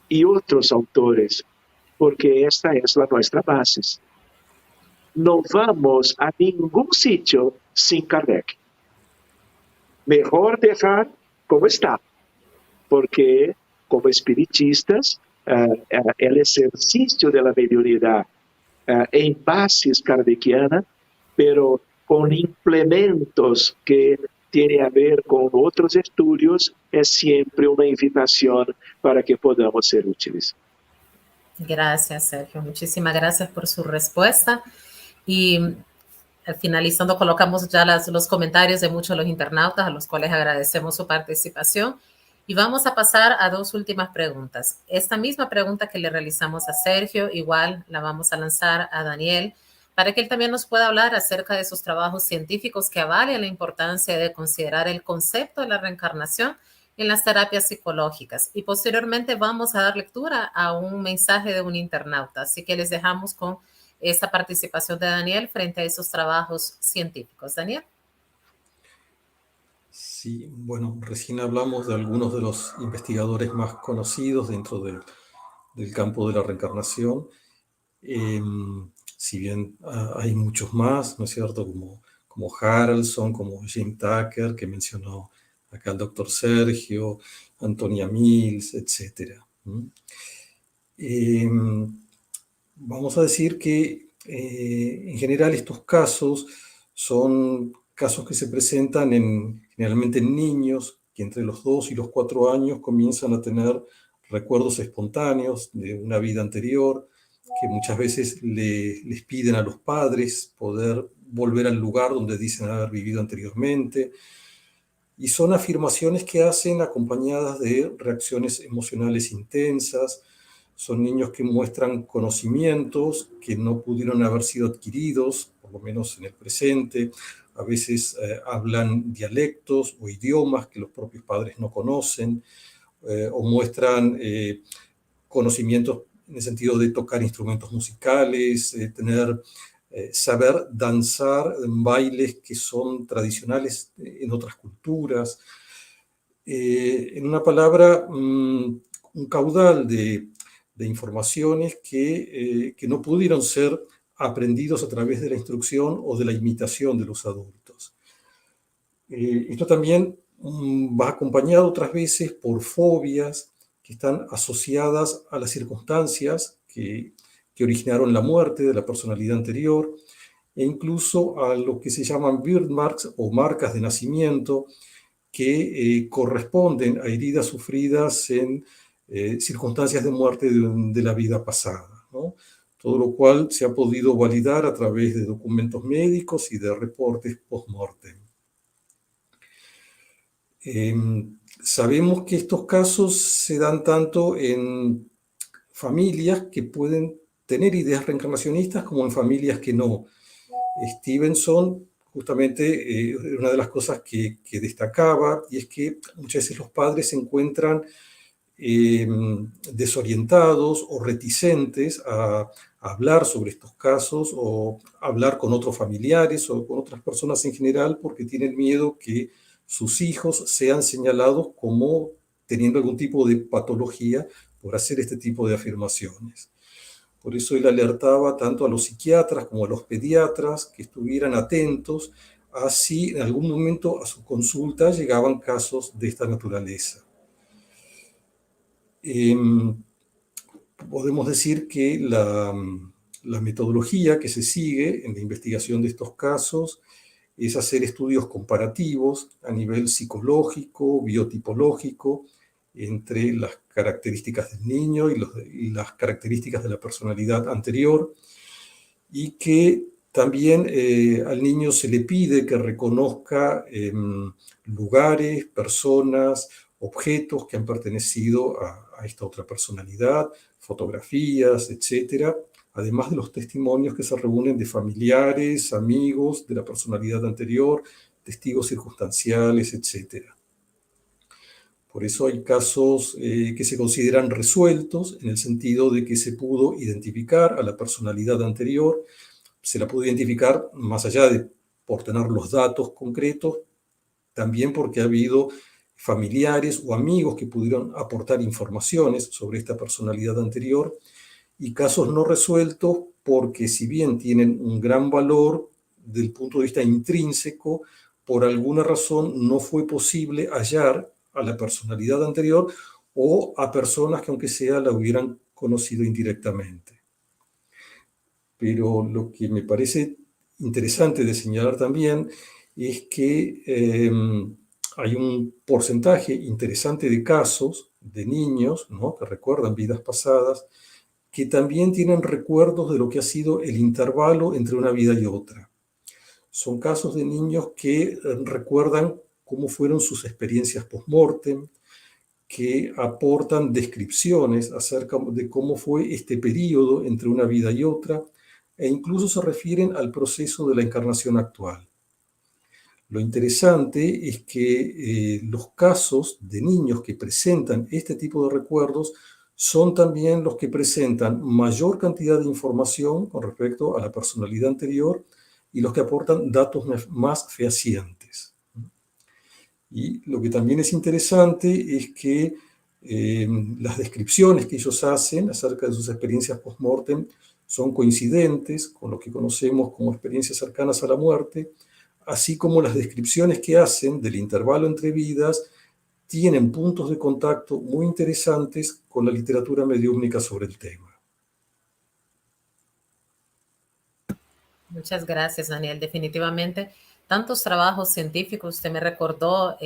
y otros autores, porque esta es la nuestra base. No vamos a ningún sitio sin Kardec. Mejor dejar como está, porque como espiritistas, el ejercicio de la mediunidad en bases kardecianas, pero con implementos que tienen a ver con otros estudios, es siempre una invitación para que podamos ser útiles. Gracias, Sergio. Muchísimas gracias por su respuesta. Y finalizando, colocamos ya los comentarios de muchos de los internautas, a los cuales agradecemos su participación. Y vamos a pasar a dos últimas preguntas. Esta misma pregunta que le realizamos a Sergio, igual la vamos a lanzar a Daniel, para que él también nos pueda hablar acerca de sus trabajos científicos que avalen la importancia de considerar el concepto de la reencarnación en las terapias psicológicas. Y posteriormente vamos a dar lectura a un mensaje de un internauta. Así que les dejamos con esta participación de Daniel frente a esos trabajos científicos. Daniel. Sí, bueno, recién hablamos de algunos de los investigadores más conocidos dentro del campo de la reencarnación. Si bien hay muchos más, ¿no es cierto? Como Harrelson, como Jim Tucker, que mencionó acá el doctor Sergio, Antonia Mills, etc. Vamos a decir que en general estos casos son casos que se presentan generalmente en niños que entre los 2 y los 4 años comienzan a tener recuerdos espontáneos de una vida anterior, que muchas veces les piden a los padres poder volver al lugar donde dicen haber vivido anteriormente. Y son afirmaciones que hacen acompañadas de reacciones emocionales intensas. Son niños que muestran conocimientos que no pudieron haber sido adquiridos, por lo menos en el presente. A veces hablan dialectos o idiomas que los propios padres no conocen, o muestran conocimientos en el sentido de tocar instrumentos musicales, saber danzar en bailes que son tradicionales en otras culturas. En una palabra, un caudal de informaciones que no pudieron ser aprendidos a través de la instrucción o de la imitación de los adultos. Esto también va acompañado otras veces por fobias que están asociadas a las circunstancias que originaron la muerte de la personalidad anterior, e incluso a lo que se llaman birthmarks o marcas de nacimiento, que corresponden a heridas sufridas en circunstancias de muerte de la vida pasada, ¿no? Todo lo cual se ha podido validar a través de documentos médicos y de reportes post-mortem. Sabemos que estos casos se dan tanto en familias que pueden tener ideas reencarnacionistas como en familias que no. Stevenson, justamente, una de las cosas que destacaba, y es que muchas veces los padres se encuentran desorientados o reticentes a hablar sobre estos casos o hablar con otros familiares o con otras personas en general porque tienen miedo que sus hijos sean señalados como teniendo algún tipo de patología por hacer este tipo de afirmaciones. Por eso él alertaba tanto a los psiquiatras como a los pediatras que estuvieran atentos a si en algún momento a su consulta llegaban casos de esta naturaleza. podemos decir que la metodología que se sigue en la investigación de estos casos es hacer estudios comparativos a nivel psicológico, biotipológico, entre las características del niño y las características de la personalidad anterior, y que también al niño se le pide que reconozca lugares, personas, objetos que han pertenecido a esta otra personalidad, fotografías, etcétera, además de los testimonios que se reúnen de familiares, amigos de la personalidad anterior, testigos circunstanciales, etcétera. Por eso hay casos que se consideran resueltos en el sentido de que se pudo identificar a la personalidad anterior, se la pudo identificar más allá de por tener los datos concretos, también porque ha habido familiares o amigos que pudieron aportar informaciones sobre esta personalidad anterior, y casos no resueltos porque si bien tienen un gran valor del punto de vista intrínseco, por alguna razón no fue posible hallar a la personalidad anterior o a personas que aunque sea la hubieran conocido indirectamente. Pero lo que me parece interesante de señalar también es que hay un porcentaje interesante de casos de niños, ¿no?, que recuerdan vidas pasadas, que también tienen recuerdos de lo que ha sido el intervalo entre una vida y otra. Son casos de niños que recuerdan cómo fueron sus experiencias post-mortem, que aportan descripciones acerca de cómo fue este periodo entre una vida y otra, e incluso se refieren al proceso de la encarnación actual. Lo interesante es que los casos de niños que presentan este tipo de recuerdos son también los que presentan mayor cantidad de información con respecto a la personalidad anterior y los que aportan datos más fehacientes. Y lo que también es interesante es que las descripciones que ellos hacen acerca de sus experiencias post-mortem son coincidentes con lo que conocemos como experiencias cercanas a la muerte, así como las descripciones que hacen del intervalo entre vidas tienen puntos de contacto muy interesantes con la literatura mediúmnica sobre el tema. Muchas gracias, Daniel. Definitivamente, tantos trabajos científicos. Usted me recordó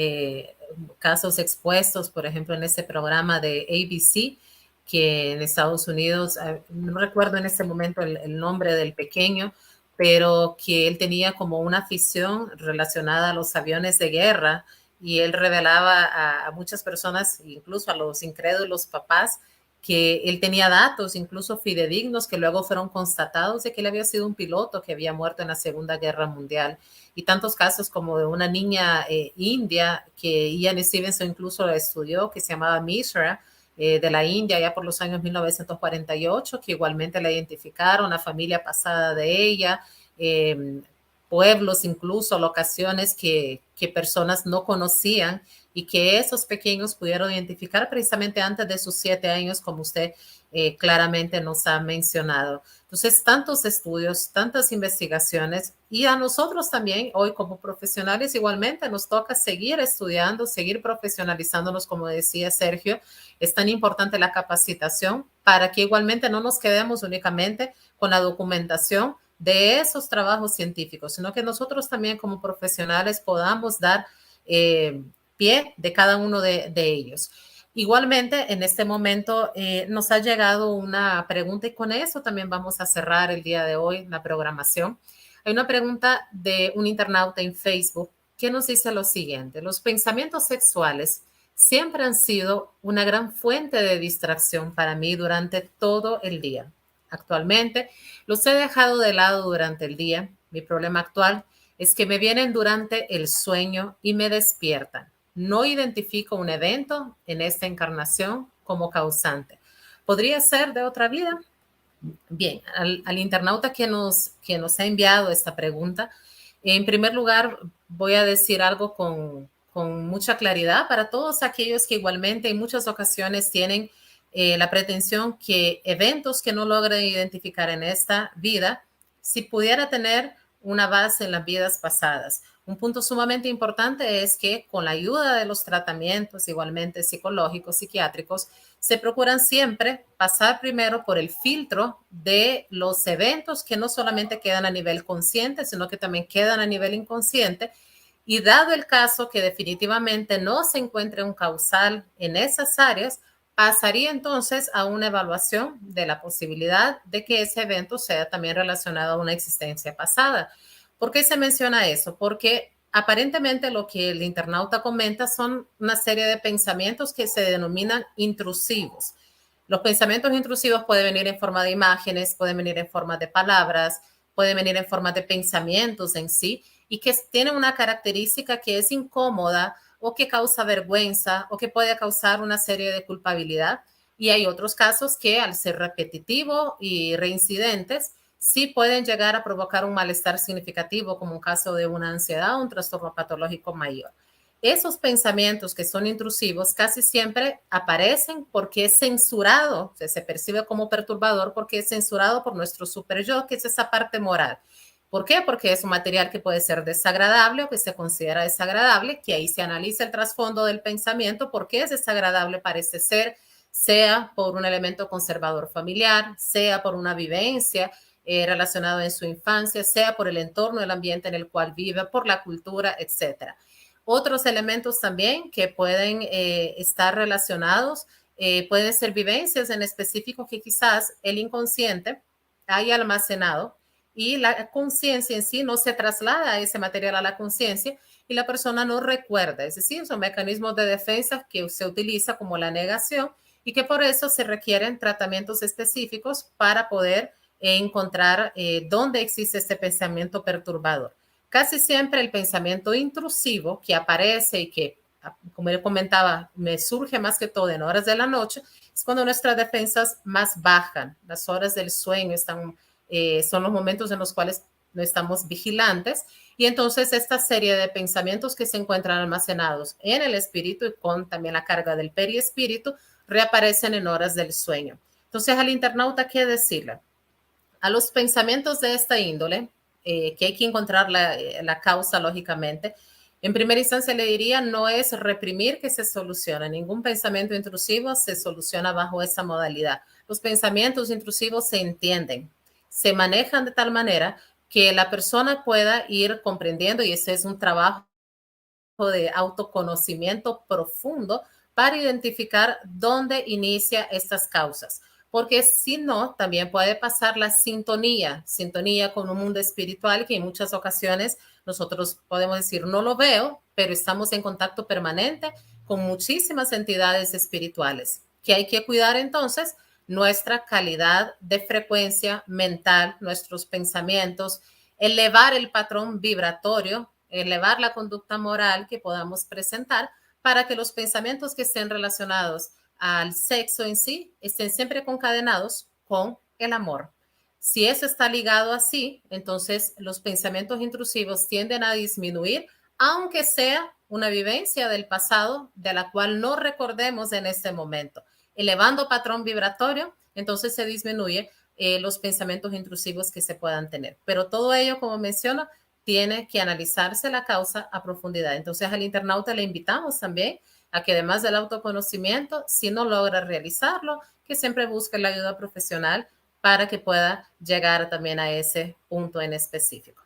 casos expuestos, por ejemplo, en ese programa de ABC, que en Estados Unidos, no recuerdo en este momento el nombre del pequeño, pero que él tenía como una afición relacionada a los aviones de guerra, y él revelaba a muchas personas, incluso a los incrédulos papás, que él tenía datos incluso fidedignos que luego fueron constatados de que él había sido un piloto que había muerto en la Segunda Guerra Mundial. Y tantos casos como de una niña india que Ian Stevenson incluso estudió, que se llamaba Mishra, de la India, ya por los años 1948, que igualmente la identificaron, la familia pasada de ella, pueblos, incluso locaciones que personas no conocían, y que esos pequeños pudieron identificar precisamente antes de sus 7 años, como usted claramente nos ha mencionado. Entonces, tantos estudios, tantas investigaciones, y a nosotros también hoy como profesionales igualmente nos toca seguir estudiando, seguir profesionalizándonos, como decía Sergio. Es tan importante la capacitación para que igualmente no nos quedemos únicamente con la documentación de esos trabajos científicos, sino que nosotros también como profesionales podamos dar pie de cada uno de ellos. Igualmente, en este momento nos ha llegado una pregunta, y con eso también vamos a cerrar el día de hoy la programación. Hay una pregunta de un internauta en Facebook que nos dice lo siguiente: los pensamientos sexuales siempre han sido una gran fuente de distracción para mí durante todo el día. Actualmente los he dejado de lado durante el día. Mi problema actual es que me vienen durante el sueño y me despiertan. No identifico un evento en esta encarnación como causante. ¿Podría ser de otra vida? Bien, al internauta que nos ha enviado esta pregunta, en primer lugar voy a decir algo con mucha claridad para todos aquellos que igualmente en muchas ocasiones tienen la pretensión que eventos que no logren identificar en esta vida, si pudiera tener una base en las vidas pasadas. Un punto sumamente importante es que con la ayuda de los tratamientos igualmente psicológicos, psiquiátricos, se procuran siempre pasar primero por el filtro de los eventos que no solamente quedan a nivel consciente, sino que también quedan a nivel inconsciente. Y dado el caso que definitivamente no se encuentre un causal en esas áreas, pasaría entonces a una evaluación de la posibilidad de que ese evento sea también relacionado a una existencia pasada. ¿Por qué se menciona eso? Porque aparentemente lo que el internauta comenta son una serie de pensamientos que se denominan intrusivos. Los pensamientos intrusivos pueden venir en forma de imágenes, pueden venir en forma de palabras, pueden venir en forma de pensamientos en sí, y que tienen una característica que es incómoda o que causa vergüenza o que puede causar una serie de culpabilidad. Y hay otros casos que al ser repetitivo y reincidentes, sí pueden llegar a provocar un malestar significativo, como un caso de una ansiedad o un trastorno patológico mayor. Esos pensamientos que son intrusivos casi siempre aparecen porque es censurado, o sea, se percibe como perturbador porque es censurado por nuestro superyo, que es esa parte moral. ¿Por qué? Porque es un material que puede ser desagradable o que se considera desagradable, que ahí se analiza el trasfondo del pensamiento, por qué es desagradable parece ser, sea por un elemento conservador familiar, sea por una vivencia relacionada en su infancia, sea por el entorno, el ambiente en el cual vive, por la cultura, etcétera. Otros elementos también que pueden estar relacionados pueden ser vivencias en específico que quizás el inconsciente haya almacenado y la conciencia en sí no se traslada ese material a la conciencia y la persona no recuerda. Es decir, son mecanismos de defensa que se utiliza como la negación y que por eso se requieren tratamientos específicos para poder encontrar dónde existe este pensamiento perturbador. Casi siempre el pensamiento intrusivo que aparece y que, como él comentaba, me surge más que todo en horas de la noche, es cuando nuestras defensas más bajan. Las horas del sueño son los momentos en los cuales no estamos vigilantes y entonces esta serie de pensamientos que se encuentran almacenados en el espíritu y con también la carga del periespíritu reaparecen en horas del sueño. Entonces al internauta, ¿qué decirle? A los pensamientos de esta índole, que hay que encontrar la causa lógicamente, en primera instancia le diría, no es reprimir que se soluciona. Ningún pensamiento intrusivo se soluciona bajo esa modalidad. Los pensamientos intrusivos se entienden, se manejan de tal manera que la persona pueda ir comprendiendo, y ese es un trabajo de autoconocimiento profundo para identificar dónde inicia estas causas. Porque si no, también puede pasar la sintonía con un mundo espiritual que en muchas ocasiones nosotros podemos decir, no lo veo, pero estamos en contacto permanente con muchísimas entidades espirituales, que hay que cuidar entonces nuestra calidad de frecuencia mental, nuestros pensamientos, elevar el patrón vibratorio, elevar la conducta moral que podamos presentar para que los pensamientos que estén relacionados al sexo en sí estén siempre concadenados con el amor. Si eso está ligado así, entonces los pensamientos intrusivos tienden a disminuir, aunque sea una vivencia del pasado de la cual no recordemos en este momento. Elevando patrón vibratorio, entonces se disminuye los pensamientos intrusivos que se puedan tener. Pero todo ello, como menciono, tiene que analizarse la causa a profundidad. Entonces al internauta le invitamos también a que además del autoconocimiento, si no logra realizarlo, que siempre busque la ayuda profesional para que pueda llegar también a ese punto en específico.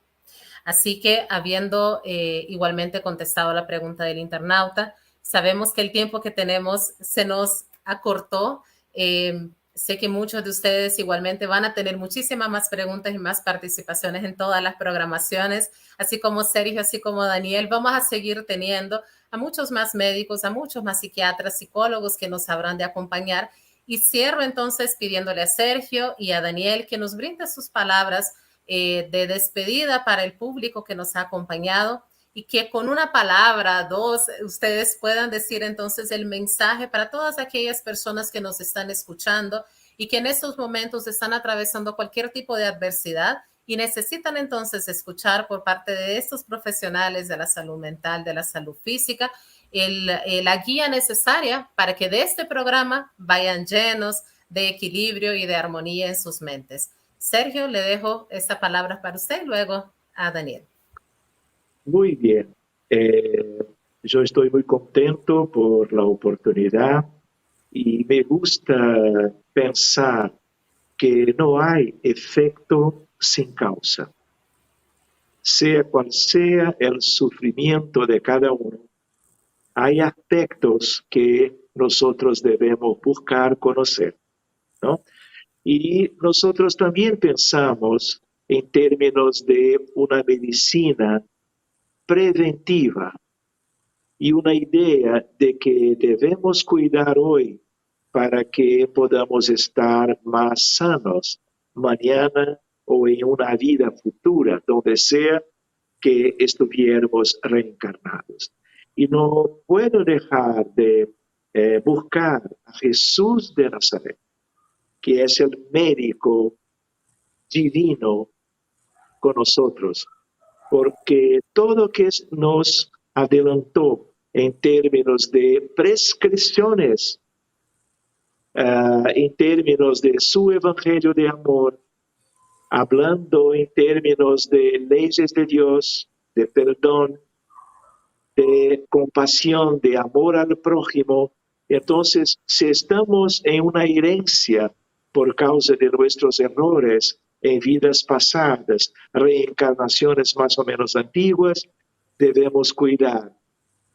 Así que, habiendo igualmente contestado la pregunta del internauta, sabemos que el tiempo que tenemos se nos acortó. Sé que muchos de ustedes igualmente van a tener muchísimas más preguntas y más participaciones en todas las programaciones, así como Sergio, así como Daniel. Vamos a seguir teniendo a muchos más médicos, a muchos más psiquiatras, psicólogos que nos habrán de acompañar. Y cierro entonces pidiéndole a Sergio y a Daniel que nos brinden sus palabras de despedida para el público que nos ha acompañado y que con una palabra, dos, ustedes puedan decir entonces el mensaje para todas aquellas personas que nos están escuchando y que en estos momentos están atravesando cualquier tipo de adversidad y necesitan entonces escuchar por parte de estos profesionales de la salud mental, de la salud física, la guía necesaria para que de este programa vayan llenos de equilibrio y de armonía en sus mentes. Sergio, le dejo esta palabra para usted y luego a Daniel. Muy bien. Yo estoy muy contento por la oportunidad y me gusta pensar que no hay efecto sin causa. Sea cual sea el sufrimiento de cada uno, hay aspectos que nosotros debemos buscar conocer, ¿no? Y nosotros también pensamos en términos de una medicina preventiva y una idea de que debemos cuidar hoy para que podamos estar más sanos mañana o en una vida futura, donde sea que estuviéramos reencarnados. Y no puedo dejar de buscar a Jesús de Nazaret, que es el médico divino con nosotros, porque todo que nos adelantó en términos de prescripciones, en términos de su evangelio de amor, hablando en términos de leyes de Dios, de perdón, de compasión, de amor al prójimo. Entonces, si estamos en una herencia por causa de nuestros errores en vidas pasadas, reencarnaciones más o menos antiguas, debemos cuidar,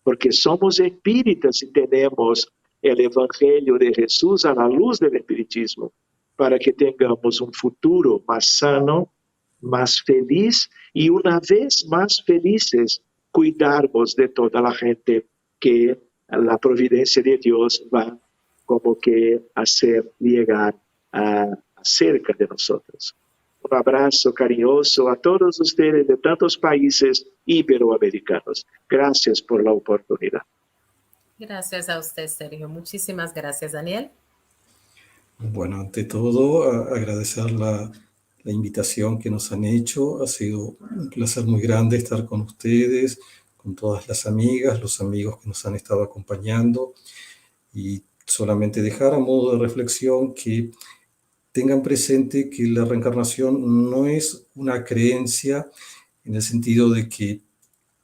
porque somos espíritas y tenemos el Evangelio de Jesús a la luz del espiritismo, para que tengamos un futuro más sano, más feliz y una vez más felices, cuidarnos de toda la gente que la providencia de Dios va como que hacer llegar cerca de nosotros. Un abrazo cariñoso a todos ustedes de tantos países iberoamericanos. Gracias por la oportunidad. Gracias a usted, Sergio. Muchísimas gracias, Daniel. Bueno, ante todo, agradecer la invitación que nos han hecho. Ha sido un placer muy grande estar con ustedes, con todas las amigas, los amigos que nos han estado acompañando. Y solamente dejar a modo de reflexión que tengan presente que la reencarnación no es una creencia en el sentido de que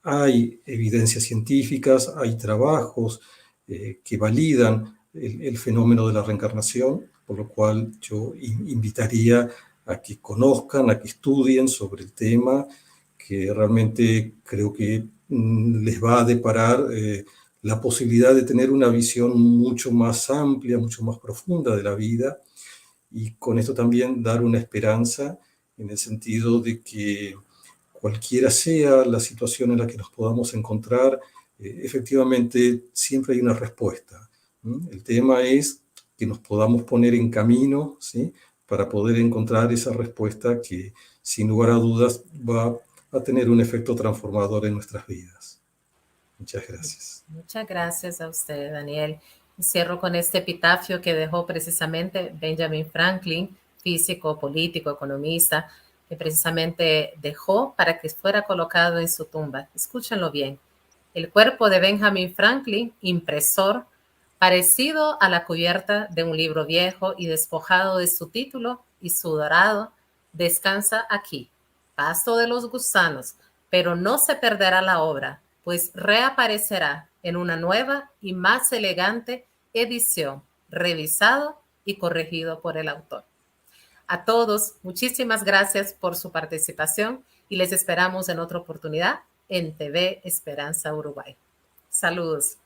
hay evidencias científicas, hay trabajos que validan el fenómeno de la reencarnación, por lo cual yo invitaría a que conozcan, a que estudien sobre el tema, que realmente creo que les va a deparar la posibilidad de tener una visión mucho más amplia, mucho más profunda de la vida, y con esto también dar una esperanza en el sentido de que cualquiera sea la situación en la que nos podamos encontrar, efectivamente siempre hay una respuesta. El tema es que nos podamos poner en camino, ¿sí?, para poder encontrar esa respuesta que, sin lugar a dudas, va a tener un efecto transformador en nuestras vidas. Muchas gracias. Muchas gracias a usted, Daniel. Cierro con este epitafio que dejó precisamente Benjamin Franklin, físico, político, economista, que precisamente dejó para que fuera colocado en su tumba. Escúchenlo bien. El cuerpo de Benjamin Franklin, impresor, parecido a la cubierta de un libro viejo y despojado de su título y su dorado, descansa aquí, pasto de los gusanos, pero no se perderá la obra, pues reaparecerá en una nueva y más elegante edición, revisado y corregido por el autor. A todos, muchísimas gracias por su participación y les esperamos en otra oportunidad en TV Esperanza Uruguay. Saludos.